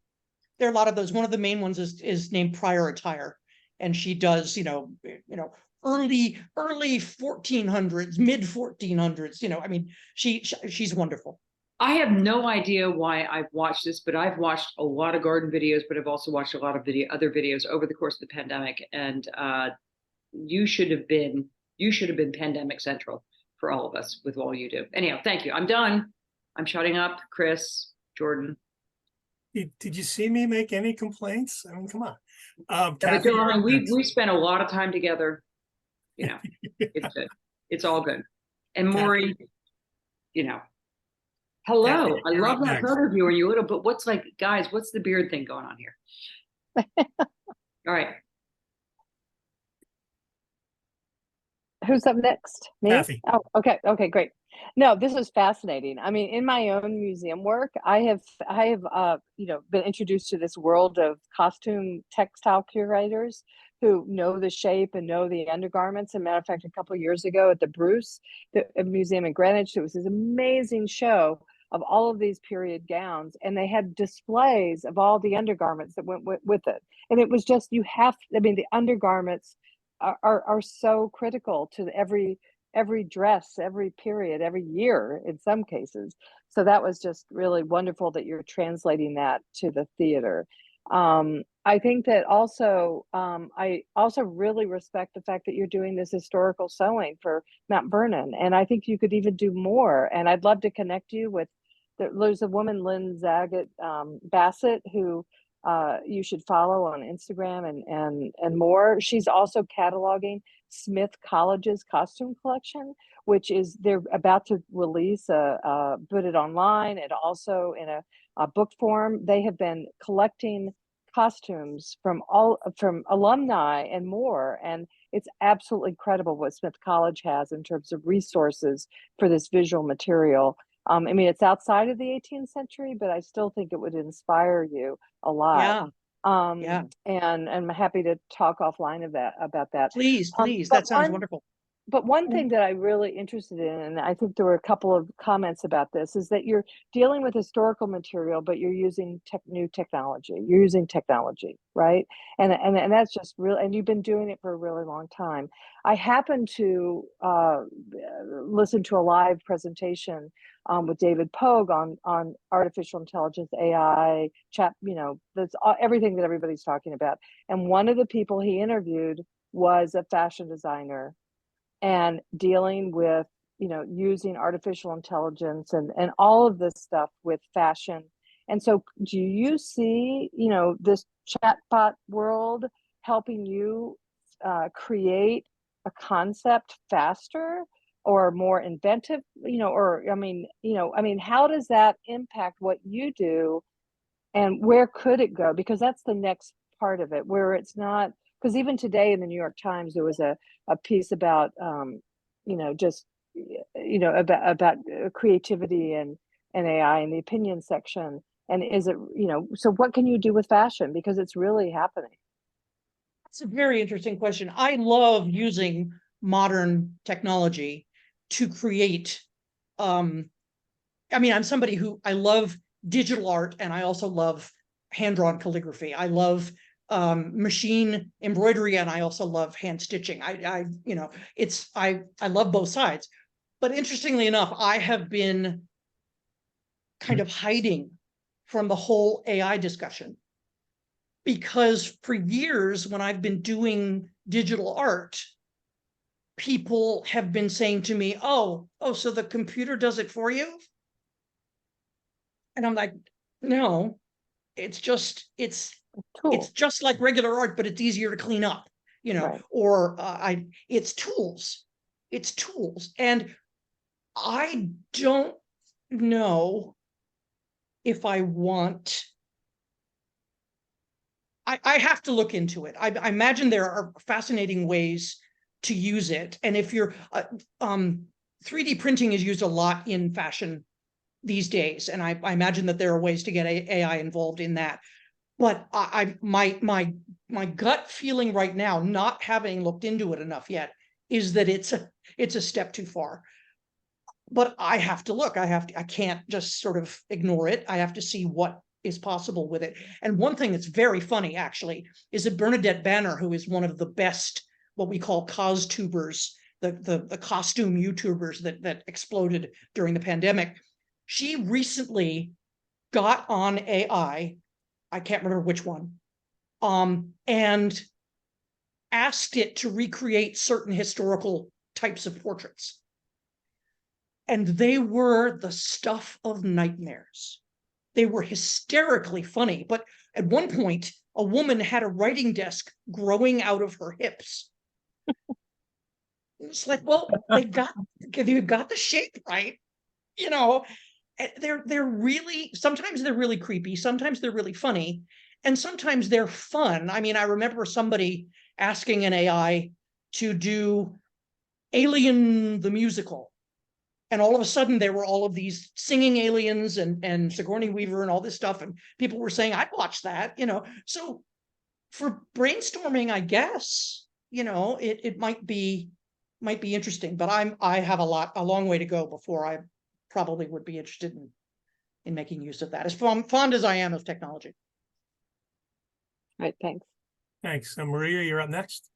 of those. One of the main ones is named Prior Attire, and she does early 1400s, mid 1400s. I mean, she's wonderful. I have no idea why I've watched this, but I've watched a lot of garden videos, but I've also watched a lot of other videos over the course of the pandemic. And you should have been pandemic central for all of us with all you do. Anyhow, thank you. I'm done. I'm shutting up. Chris, Jordan. Did you see me make any complaints? I mean, come on. But Kathy, darling, we spent a lot of time together. It's good. It's all good. And Maury, hello. Kathy, I you're love up that next. photo of you when you're little, but what's the beard thing going on here? All right. Who's up next? Me? Kathy. Oh, okay. Okay, great. No, this is fascinating. I mean, in my own museum work, I have been introduced to this world of costume textile curators who know the shape and know the undergarments. As a matter of fact, a couple of years ago at the Bruce Museum in Greenwich, there was this amazing show of all of these period gowns, and they had displays of all the undergarments that went with it. And it was just, the undergarments are so critical to every dress, every period, every year in some cases. So that was just really wonderful that you're translating that to the theater. I think that also, I also really respect the fact that you're doing this historical sewing for Mount Vernon. And I think you could even do more. And I'd love to connect you with, there's a woman, Lynn Zagat Bassett, who you should follow on Instagram and more. She's also cataloging Smith College's costume collection, which is, they're about to release put it online and also in a book form. They have been collecting costumes from alumni and more, and it's absolutely incredible what Smith College has in terms of resources for this visual material. I mean, it's outside of the 18th century, but I still think it would inspire you a lot. Yeah. And I'm happy to talk offline about that. Please. That sounds wonderful. But one thing that I'm really interested in, and I think there were a couple of comments about this, is that you're dealing with historical material, but you're using new technology. You're using technology, right? And that's just real. And you've been doing it for a really long time. I happened to listen to a live presentation with David Pogue on artificial intelligence, AI, chat. That's everything that everybody's talking about. And one of the people he interviewed was a fashion designer, and dealing with, using artificial intelligence and all of this stuff with fashion. And so do you see, this chatbot world helping you create a concept faster? or more inventive, or I mean, how does that impact what you do, and where could it go? Because that's the next part of it, where it's not, because even today in the New York Times, there was a piece about, just, about creativity and AI in the opinion section. And is it, so what can you do with fashion? Because it's really happening. It's a very interesting question. I love using modern technology to create, I mean, I'm somebody who, I love digital art, and I also love hand-drawn calligraphy. I love machine embroidery, and I also love hand stitching. I love both sides. But interestingly enough, I have been kind of hiding from the whole AI discussion, because for years, when I've been doing digital art, people have been saying to me, oh, so the computer does it for you? And I'm like, no, it's just like regular art, but it's easier to clean up, Right. or it's tools. And I don't know if I want, I have to look into it. I imagine there are fascinating ways to use it. And if you're, 3D printing is used a lot in fashion these days. And I imagine that there are ways to get AI involved in that. But my gut feeling right now, not having looked into it enough yet, is that it's a step too far. But I have to look. I can't just sort of ignore it. I have to see what is possible with it. And one thing that's very funny, actually, is that Bernadette Banner, who is one of the best, what we call costubers, the costume YouTubers that exploded during the pandemic, she recently got on AI, I can't remember which one, and asked it to recreate certain historical types of portraits. And they were the stuff of nightmares. They were hysterically funny. But at one point, a woman had a writing desk growing out of her hips. It's like, well, you got the shape right, They're really, sometimes they're really creepy, sometimes they're really funny, and sometimes they're fun. I mean, I remember somebody asking an AI to do Alien the musical, and all of a sudden there were all of these singing aliens and Sigourney Weaver and all this stuff, and people were saying, I'd watch that, So for brainstorming, I guess, it might be interesting, but I have a long way to go before I probably would be interested in making use of that, as fond as I am of technology. Right. Thanks. Thanks. Maria, you're up next.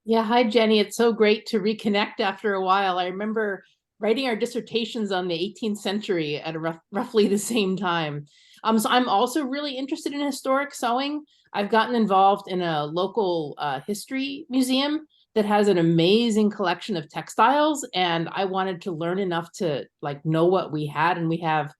Yeah, hi, Jenny. It's so great to reconnect after a while. I remember writing our dissertations on the 18th century at roughly the same time. So I'm also really interested in historic sewing. I've gotten involved in a local history museum that has an amazing collection of textiles, and I wanted to learn enough to know what we had, and we have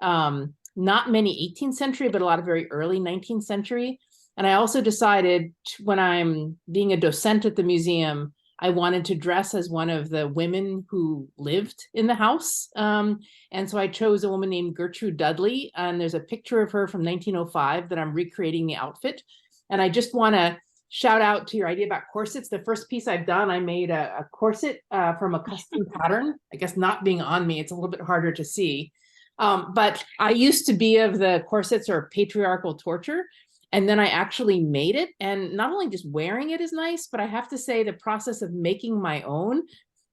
not many 18th century, but a lot of very early 19th century. And I also decided when I'm being a docent at the museum, I wanted to dress as one of the women who lived in the house. And so I chose a woman named Gertrude Dudley, and there's a picture of her from 1905 that I'm recreating the outfit. And I just want to shout out to your idea about corsets. The first piece I've done, I made a corset from a custom pattern. I guess not being on me, it's a little bit harder to see. But I used to be of the corsets or patriarchal torture. And then I actually made it, and not only just wearing it is nice, but I have to say the process of making my own,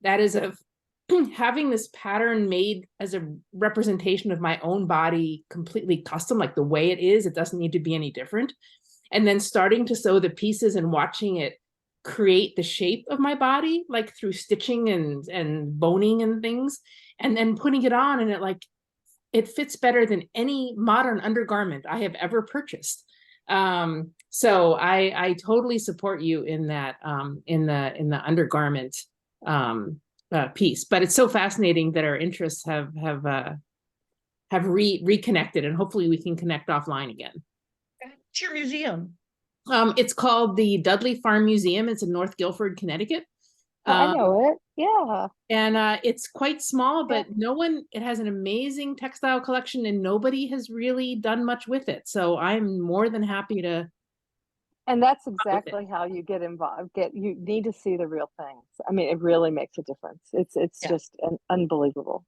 that is of having this pattern made as a representation of my own body, completely custom, like the way it is, it doesn't need to be any different. And then starting to sew the pieces and watching it create the shape of my body, like through stitching and boning and things, and then putting it on, and it fits better than any modern undergarment I have ever purchased. So I totally support you in that, in the undergarment, piece, but it's so fascinating that our interests have reconnected, and hopefully we can connect offline again. It's your museum. It's called the Dudley Farm Museum. It's in North Guilford, Connecticut. I know it. Yeah. And it's quite small, but it has an amazing textile collection and nobody has really done much with it. So I'm more than happy to. And that's exactly how you get involved. You need to see the real things. I mean, it really makes a difference. It's just unbelievable.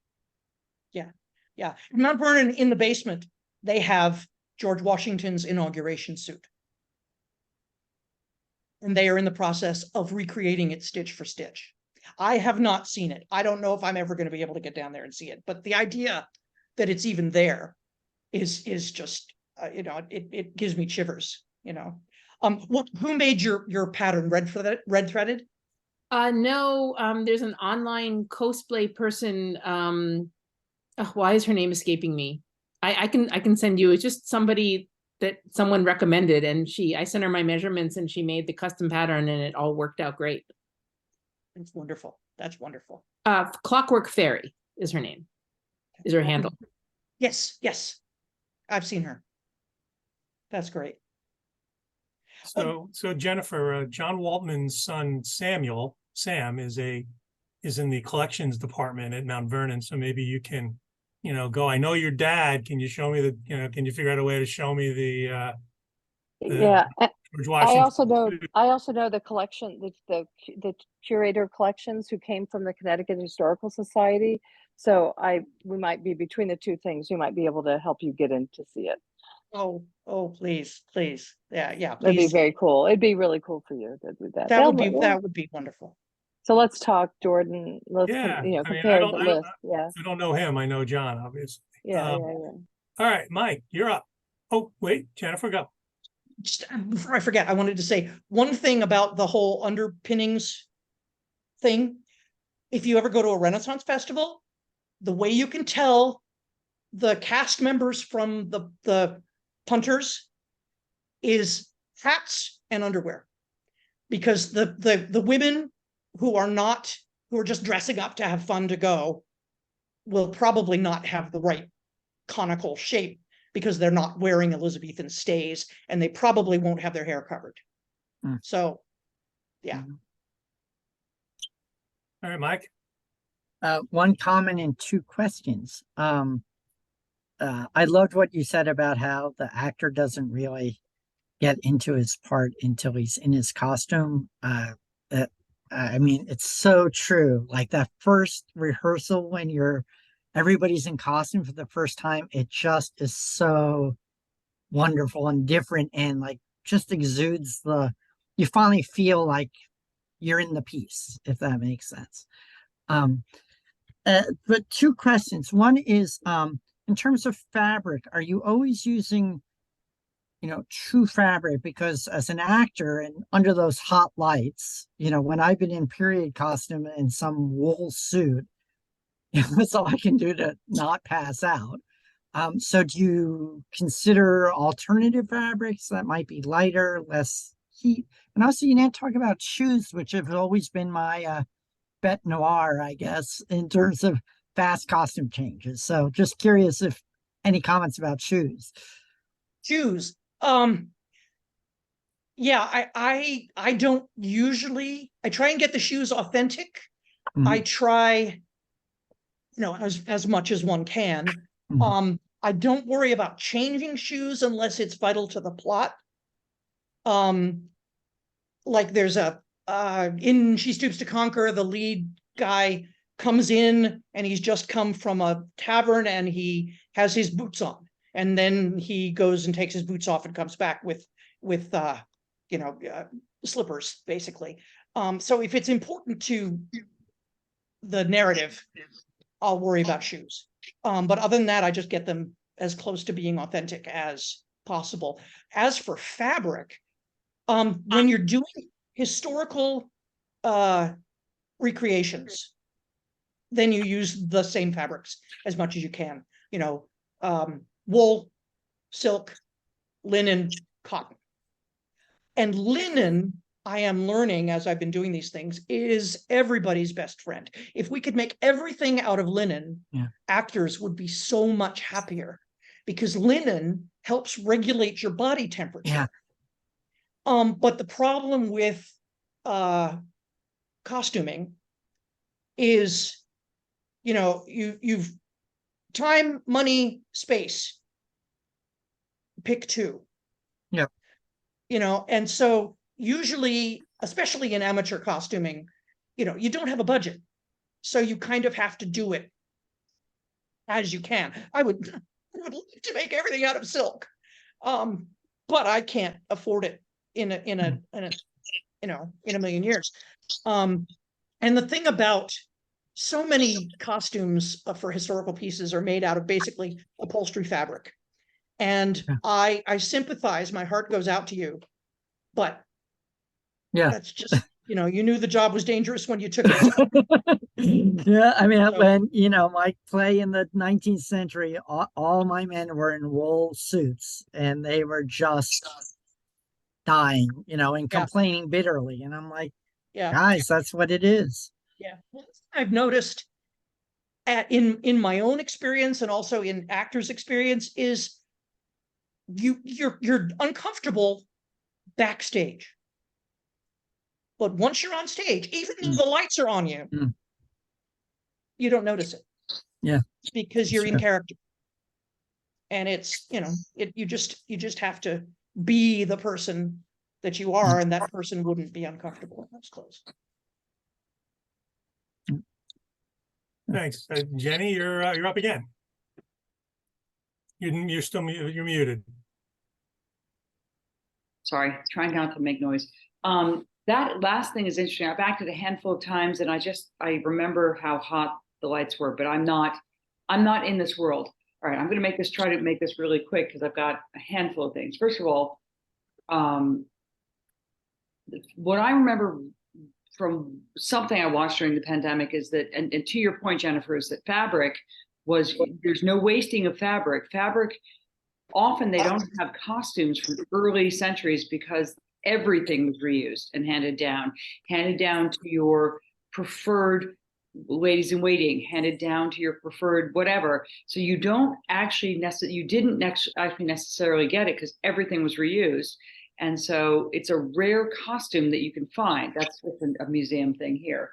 Yeah. Mount Vernon, in the basement, they have George Washington's inauguration suit. And they are in the process of recreating it stitch for stitch. I have not seen it. I don't know if I'm ever going to be able to get down there and see it, but the idea that it's even there is just, it gives me shivers, who made your pattern red threaded? No, there's an online cosplay person. Why is her name escaping me? I can send you. It's just somebody that someone recommended, and I sent her my measurements, and she made the custom pattern, and it all worked out great. It's wonderful. That's wonderful. Clockwork Fairy is her name. Is her handle? Yes, I've seen her. That's great. So Jennifer, John Waltman's son Sam is in the collections department at Mount Vernon. So maybe you can, go. I know your dad. Can you show me can you figure out a way to show me the Yeah. George Washington? I also know the collection, the curator collections who came from the Connecticut Historical Society. So we might be between the two things. We might be able to help you get in to see it. Oh, please. Yeah, That'd be please. very cool. It'd be really cool for you to do that. That would be wonderful. So let's talk, Jordan. Let's compare the list. Yeah. I don't know him. I know John, obviously. Yeah. All right, Mike, you're up. Oh, wait, Jennifer, go. Just before I forget, I wanted to say one thing about the whole underpinnings thing. If you ever go to a Renaissance festival, the way you can tell the cast members from the punters is hats and underwear, because the women who are just dressing up to have fun to go will probably not have the right conical shape because they're not wearing Elizabethan stays, and they probably won't have their hair covered. So, yeah. All right, Mike. One comment and two questions. I loved what you said about how the actor doesn't really get into his part until he's in his costume. I mean, it's so true. Like that first rehearsal when everybody's in costume for the first time, it just is so wonderful and different, and like just exudes you finally feel like you're in the piece, if that makes sense. But two questions. One is, in terms of fabric, are you always using, true fabric? Because as an actor and under those hot lights, when I've been in period costume in some wool suit, that's all I can do to not pass out. So do you consider alternative fabrics that might be lighter, less heat? And also, you didn't talk about shoes, which have always been my bête noire, I guess, in terms of fast costume changes. So just curious if any comments about shoes. Shoes. Yeah, I don't usually, I try and get the shoes authentic. I try, as much as one can. I don't worry about changing shoes unless it's vital to the plot. Like there's in She Stoops to Conquer, the lead guy comes in and he's just come from a tavern and he has his boots on, and then he goes and takes his boots off and comes back with slippers, basically. So if it's important to the narrative, I'll worry about shoes. But other than that, I just get them as close to being authentic as possible. As for fabric, when you're doing historical recreations, then you use the same fabrics as much as you can. Wool, silk, linen, cotton. And linen, I am learning as I've been doing these things, is everybody's best friend. If we could make everything out of linen, actors would be so much happier, because linen helps regulate your body temperature. But the problem with costuming is, you've time, money, space. Pick two. Yep. And so usually, especially in amateur costuming, you don't have a budget. So you kind of have to do it as you can. I would love to make everything out of silk. But I can't afford it in a million years. And the thing about so many costumes for historical pieces are made out of basically upholstery fabric. And I sympathize, my heart goes out to you, but that's just, you knew the job was dangerous when you took it. Yeah, I mean, when, my play in the 19th century, all my men were in wool suits and they were just dying, and complaining bitterly. And I'm like, guys, that's what it is. Yeah. Well, I've noticed in my own experience and also in actors' experience is you're uncomfortable backstage. But once you're on stage, even though the lights are on you, you don't notice it. Yeah. It's because you're in character. And it's, you just have to be the person that you are, and that person wouldn't be uncomfortable in those clothes. Thanks. Jenny, you're up again. You're still you're muted. Sorry, trying not to make noise. That last thing is interesting. I've acted a handful of times and I remember how hot the lights were, but I'm not in this world. All right, I'm going to try to make this really quick because I've got a handful of things. First of all, what I remember from something I watched during the pandemic is that, and to your point, Jennifer, is that there's no wasting of fabric. Fabric, often they don't have costumes from early centuries because everything was reused and handed down to your preferred ladies in waiting, handed down to your preferred whatever. So you didn't actually necessarily get it because everything was reused. And so it's a rare costume that you can find. That's just a museum thing here.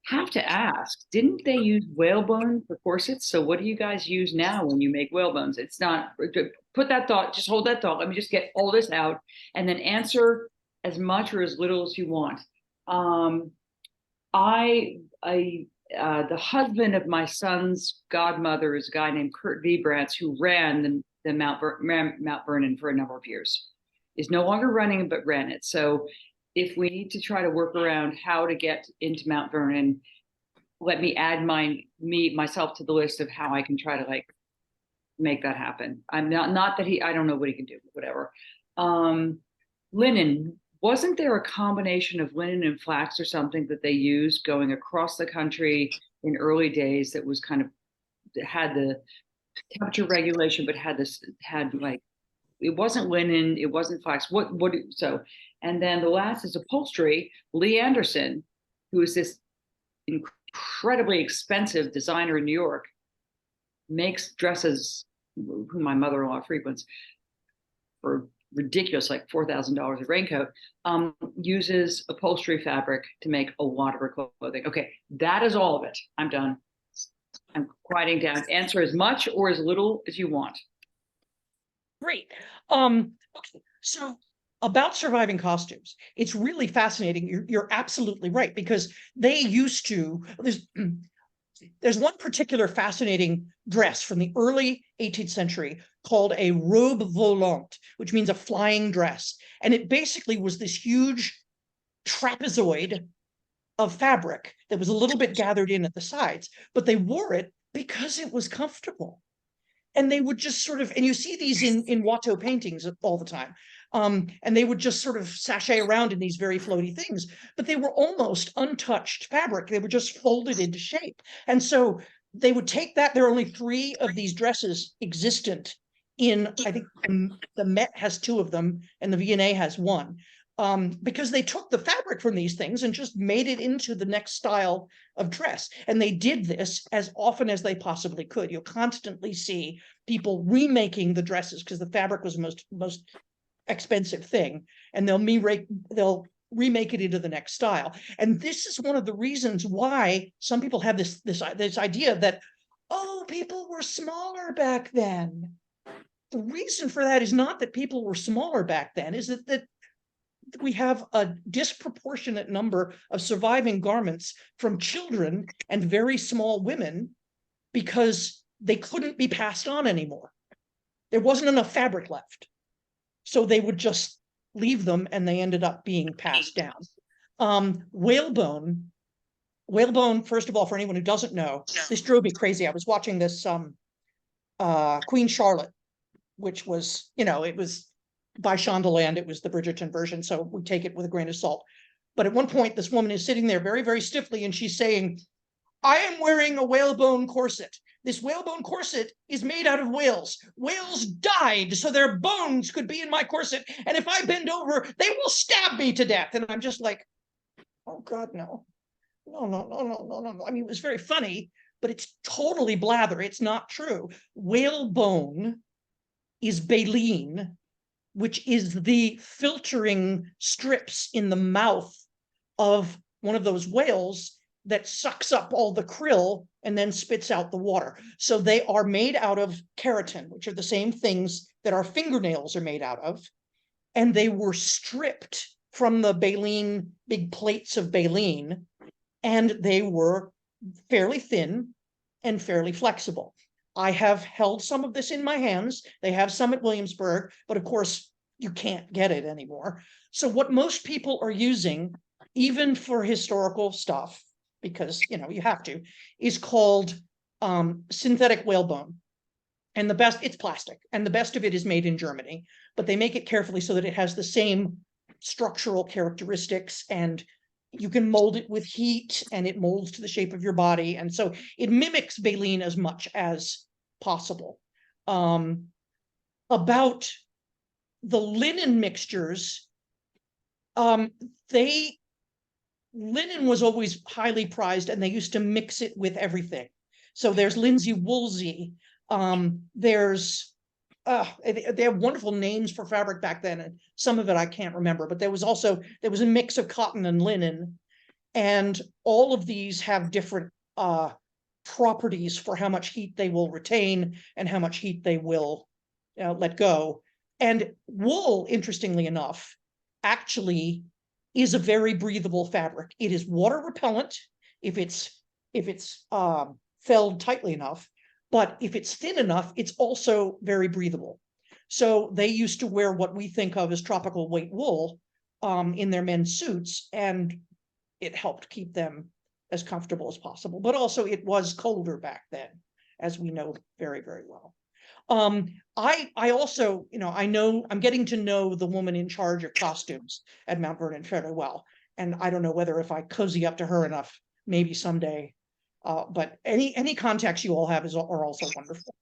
Have to ask, didn't they use whalebone for corsets? So what do you guys use now when you make whalebones? It's not, put that thought, just hold that thought. Let me just get all this out and then answer as much or as little as you want. The husband of my son's godmother is a guy named Kurt Vibrantz, who ran the Mount Vernon for a number of years. Is no longer running, but ran it. So if we need to try to work around how to get into Mount Vernon, let me add myself to the list of how I can try to make that happen. I'm not that I don't know what he can do, whatever. Linen, wasn't there a combination of linen and flax or something that they used going across the country in early days that was had the temperature regulation, but it wasn't linen, it wasn't flax. And then the last is upholstery. Lee Anderson, who is this incredibly expensive designer in New York, makes dresses, who my mother-in-law frequents, for ridiculous, like $4,000 a raincoat, uses upholstery fabric to make a lot of her clothing. Okay, that is all of it. I'm done. I'm quieting down. Answer as much or as little as you want. Great. Okay, so about surviving costumes, it's really fascinating. You're absolutely right, because they used to, there's one particular fascinating dress from the early 18th century called a robe volante, which means a flying dress. And it basically was this huge trapezoid of fabric that was a little bit gathered in at the sides, but they wore it because it was comfortable. And they would just sort of, and you see these in Watteau paintings all the time. And they would just sort of sashay around in these very floaty things, but they were almost untouched fabric. They were just folded into shape. And so they would take that. There are only 3 of these dresses existent in, I think the Met has 2 of them and the V&A has 1. Because they took the fabric from these things and just made it into the next style of dress. And they did this as often as they possibly could. You'll constantly see people remaking the dresses because the fabric was the most expensive thing. And they'll remake it into the next style. And this is one of the reasons why some people have this idea that, oh, people were smaller back then. The reason for that is not that people were smaller back then, is that we have a disproportionate number of surviving garments from children and very small women because they couldn't be passed on anymore. There wasn't enough fabric left. So they would just leave them and they ended up being passed down. Whalebone, first of all, for anyone who doesn't know, this drove me crazy. I was watching this Queen Charlotte, which was, it was by Shondaland. It was the Bridgerton version, so we take it with a grain of salt. But at one point, this woman is sitting there very, very stiffly, and she's saying, I am wearing a whalebone corset. This whalebone corset is made out of whales. Whales died so their bones could be in my corset. And if I bend over, they will stab me to death. And I'm just like, oh God, no. No. I mean, it was very funny, but it's totally blather. It's not true. Whalebone is baleen, which is the filtering strips in the mouth of one of those whales that sucks up all the krill and then spits out the water. So they are made out of keratin, which are the same things that our fingernails are made out of. And they were stripped from the baleen, big plates of baleen, and they were fairly thin and fairly flexible. I have held some of this in my hands. They have some at Williamsburg, but of course you can't get it anymore. So what most people are using, even for historical stuff, because you have to, is called synthetic whalebone. And the best, it's plastic, and the best of it is made in Germany, but they make it carefully so that it has the same structural characteristics, and you can mold it with heat, and it molds to the shape of your body. And so it mimics baleen as much as possible. About the linen mixtures, linen was always highly prized, and they used to mix it with everything. So there's linsey woolsey. There's they have wonderful names for fabric back then, and some of it I can't remember, but there was a mix of cotton and linen, and all of these have different properties for how much heat they will retain and how much heat they will let go. And wool, interestingly enough, actually is a very breathable fabric. It is water repellent if it's felled tightly enough, but if it's thin enough, it's also very breathable. So they used to wear what we think of as tropical weight wool in their men's suits, and it helped keep them as comfortable as possible. But also it was colder back then, as we know very, very well. I also, I know I'm getting to know the woman in charge of costumes at Mount Vernon fairly well. And I don't know whether if I cozy up to her enough, maybe someday. But any contacts you all have are also wonderful.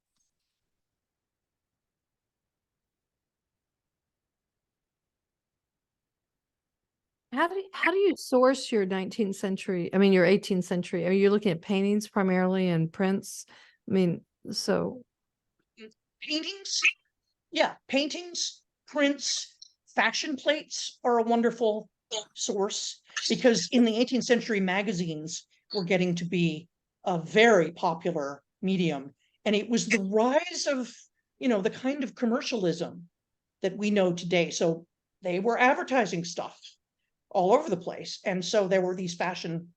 How do you source your 19th century? I mean, your 18th century. Are you looking at paintings primarily and prints? I mean, so Paintings, yeah, paintings, prints, fashion plates are a wonderful source, because in the 18th century, magazines were getting to be a very popular medium, and it was the rise of the kind of commercialism that we know today. So they were advertising stuff all over the place, and so there were these fashion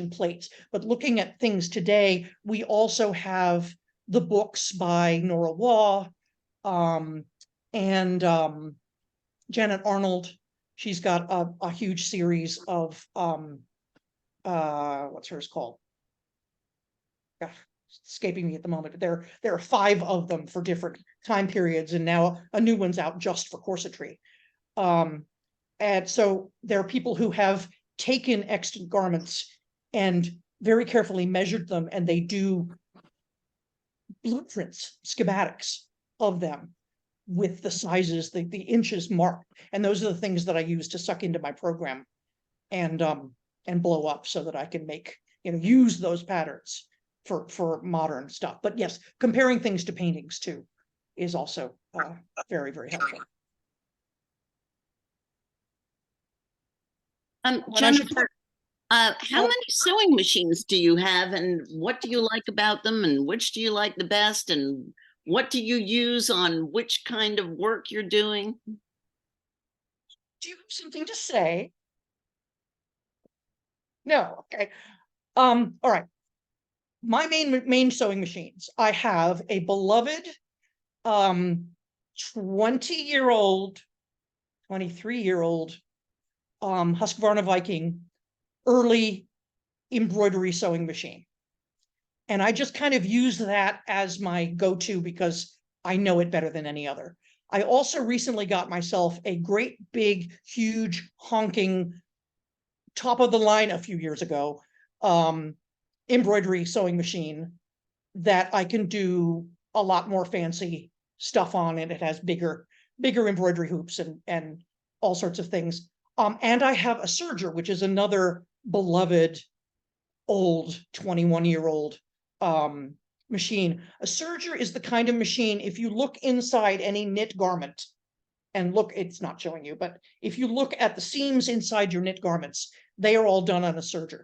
plates. But looking at things today, we also have the books by Nora Waugh and Janet Arnold. She's got a huge series of what's hers called? Escaping me at the moment. There are 5 of them for different time periods, and now a new one's out just for corsetry. And so there are people who have taken extant garments and very carefully measured them, and they do blueprints, schematics of them with the sizes, the inches marked. And those are the things that I use to suck into my program and blow up so that I can make, use those patterns for modern stuff. But yes, comparing things to paintings too is also very, very helpful. Why don't you Jennifer, how Oh. many sewing machines do you have, and what do you like about them, and which do you like the best, and what do you use on which kind of work you're doing? Do you have something to say? No, okay. All right. My main sewing machines. I have a beloved 20-year-old, 23-year-old Husqvarna Viking early embroidery sewing machine. And I just kind of use that as my go-to because I know it better than any other. I also recently got myself a great big, huge, honking, top of the line a few years ago, embroidery sewing machine that I can do a lot more fancy stuff on, and it has bigger embroidery hoops and all sorts of things. And I have a serger, which is another beloved old 21-year-old machine. A serger is the kind of machine, if you look inside any knit garment, and look, it's not showing you, but if you look at the seams inside your knit garments, they are all done on a serger.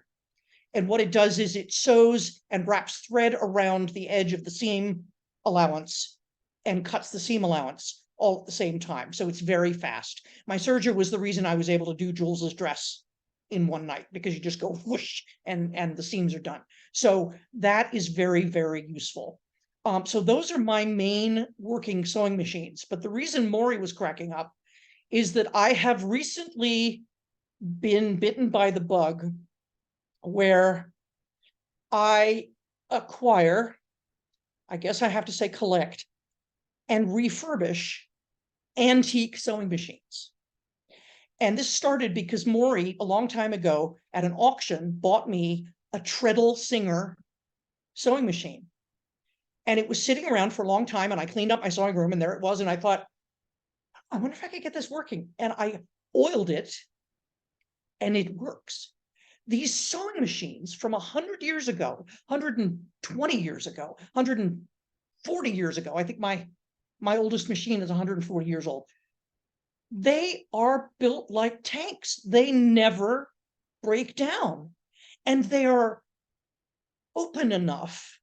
And what it does is it sews and wraps thread around the edge of the seam allowance and cuts the seam allowance all at the same time. So it's very fast. My serger was the reason I was able to do Jules's dress in one night, because you just go whoosh and the seams are done. So that is very, very useful. So those are my main working sewing machines. But the reason Maury was cracking up is that I have recently been bitten by the bug where I acquire, I guess I have to say collect, and refurbish antique sewing machines. And this started because Maury, a long time ago at an auction, bought me a treadle Singer sewing machine. And it was sitting around for a long time, and I cleaned up my sewing room, and there it was. And I thought, I wonder if I could get this working. And I oiled it, and it works. These sewing machines from 100 years ago, 120 years ago, 140 years ago, I think my oldest machine is 140 years old. They are built like tanks. They never break down. And they are open enough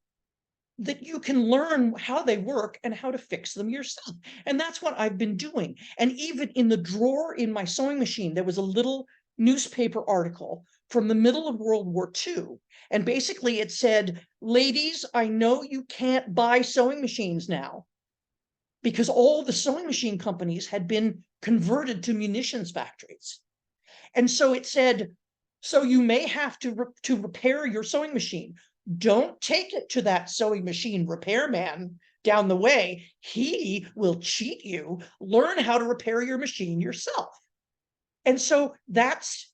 that you can learn how they work and how to fix them yourself. And that's what I've been doing. And even in the drawer in my sewing machine, there was a little newspaper article from the middle of World War II. And basically it said, ladies, I know you can't buy sewing machines now because all the sewing machine companies had been converted to munitions factories. And so it said, so you may have to repair your sewing machine. Don't take it to that sewing machine repairman down the way. He will cheat you. Learn how to repair your machine yourself. And so that's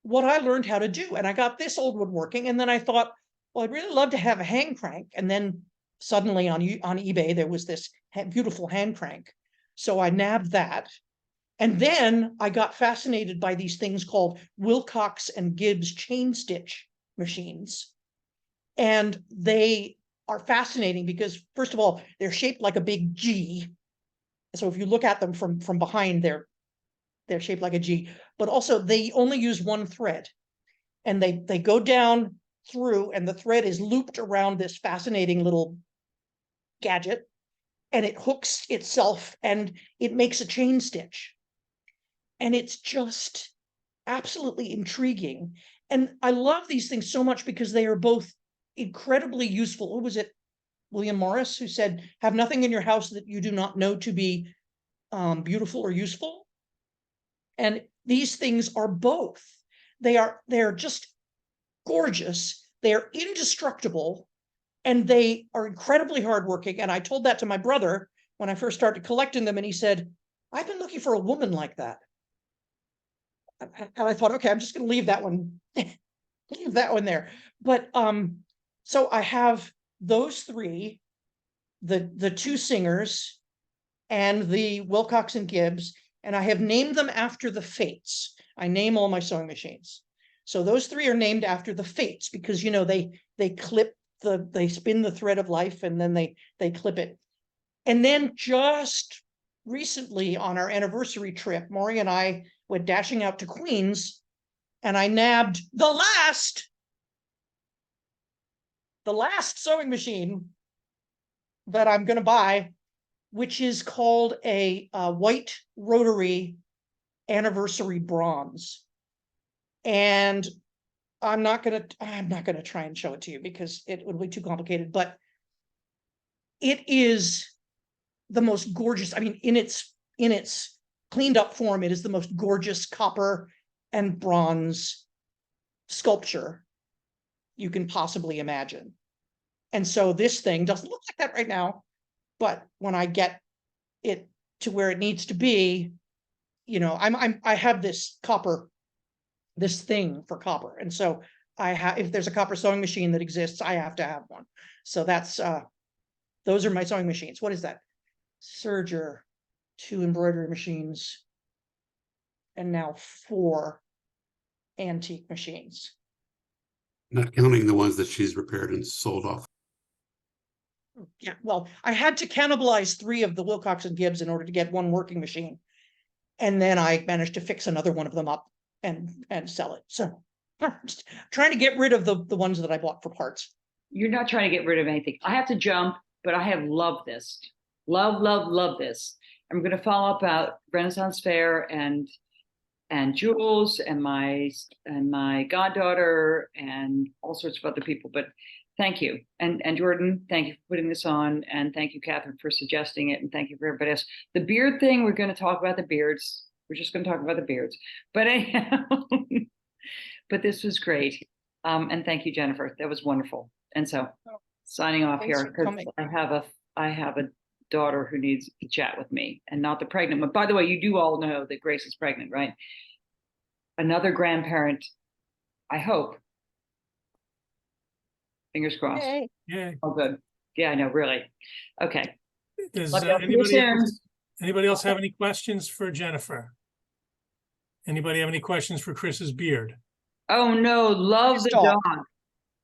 what I learned how to do. And I got this old one working. And then I thought, well, I'd really love to have a hand crank. And then suddenly on eBay, there was this beautiful hand crank. So I nabbed that. And then I got fascinated by these things called Wilcox and Gibbs chain stitch machines. And they are fascinating because, first of all, they're shaped like a big G. So if you look at them from behind, they're shaped like a G, but also they only use one thread. And they go down through, and the thread is looped around this fascinating little gadget, and it hooks itself and it makes a chain stitch. And it's just absolutely intriguing. And I love these things so much because they are both incredibly useful. What was it, William Morris, who said, have nothing in your house that you do not know to be beautiful or useful? And these things are both. They're just gorgeous. They're indestructible, and they are incredibly hardworking. And I told that to my brother when I first started collecting them, and he said, I've been looking for a woman like that. And I thought, okay, I'm just going to leave that one, leave that one there. But so I have those three, the two Singers and the Wilcox and Gibbs, and I have named them after the fates. I name all my sewing machines. So those three are named after the fates because, you know, they clip they spin the thread of life, and then they clip it. And then just recently on our anniversary trip, Maury and I went dashing out to Queens and I nabbed the last sewing machine that I'm going to buy, which is called a white rotary anniversary bronze. And I'm not gonna try and show it to you because it would be too complicated, but it is the most gorgeous. I mean, in its cleaned up form, it is the most gorgeous copper and bronze sculpture you can possibly imagine. And so this thing doesn't look like that right now, but when I get it to where it needs to be, you know, I have this thing for copper. And so if there's a copper sewing machine that exists, I have to have one. So that's, those are my sewing machines. What is that? Serger, 2 embroidery machines, and now 4 antique machines. Not counting the ones that she's repaired and sold off. Yeah, well, I had to cannibalize 3 of the Wilcox and Gibbs in order to get 1 working machine. And then I managed to fix another one of them up and sell it. So just trying to get rid of the ones that I bought for parts. You're not trying to get rid of anything. I have to jump, but I have loved this. Love this. I'm going to follow up about Renaissance Fair and Jules and my goddaughter and all sorts of other people. But thank you. And Jordan, thank you for putting this on. And thank you, Catherine, for suggesting it. And thank you for everybody else. The beard thing, we're going to talk about the beards. We're just going to talk about the beards. But anyhow, but this was great. And thank you, Jennifer. That was wonderful. And so signing off Thanks here, for because coming. I have a daughter who needs to chat with me, and not the pregnant one. By the way, you do all know that Grace is pregnant, right? Another grandparent, I hope. Fingers crossed. Yay. Yeah. Oh, good. Yeah, I know, really. Okay. Does Love y'all. See you soon. anybody else have any questions for Jennifer? Anybody have any questions for Chris's beard? Oh no, love His the dog. dog.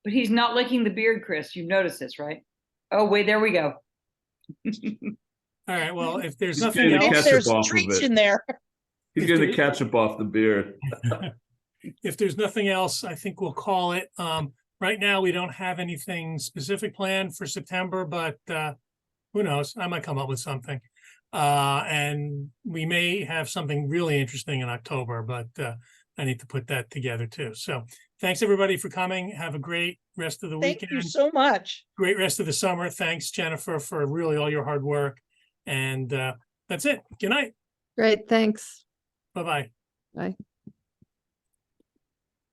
But he's not licking the beard, Chris. You've noticed this, right? Oh, wait, there we go. All right, well, if there's He's nothing getting the else, ketchup There's off of treats it. in there. He's If getting there- the ketchup off the beard. if there's nothing else, I think we'll call it. Right now, we don't have anything specific planned for September, but who knows? I might come up with something. And we may have something really interesting in October, but I need to put that together too. So thanks everybody for coming. Have a great rest of the Thank weekend. you so much. Great rest of the summer. Thanks, Jennifer, for really all your hard work. And that's it. Good night. Great, thanks. Bye-bye. Bye.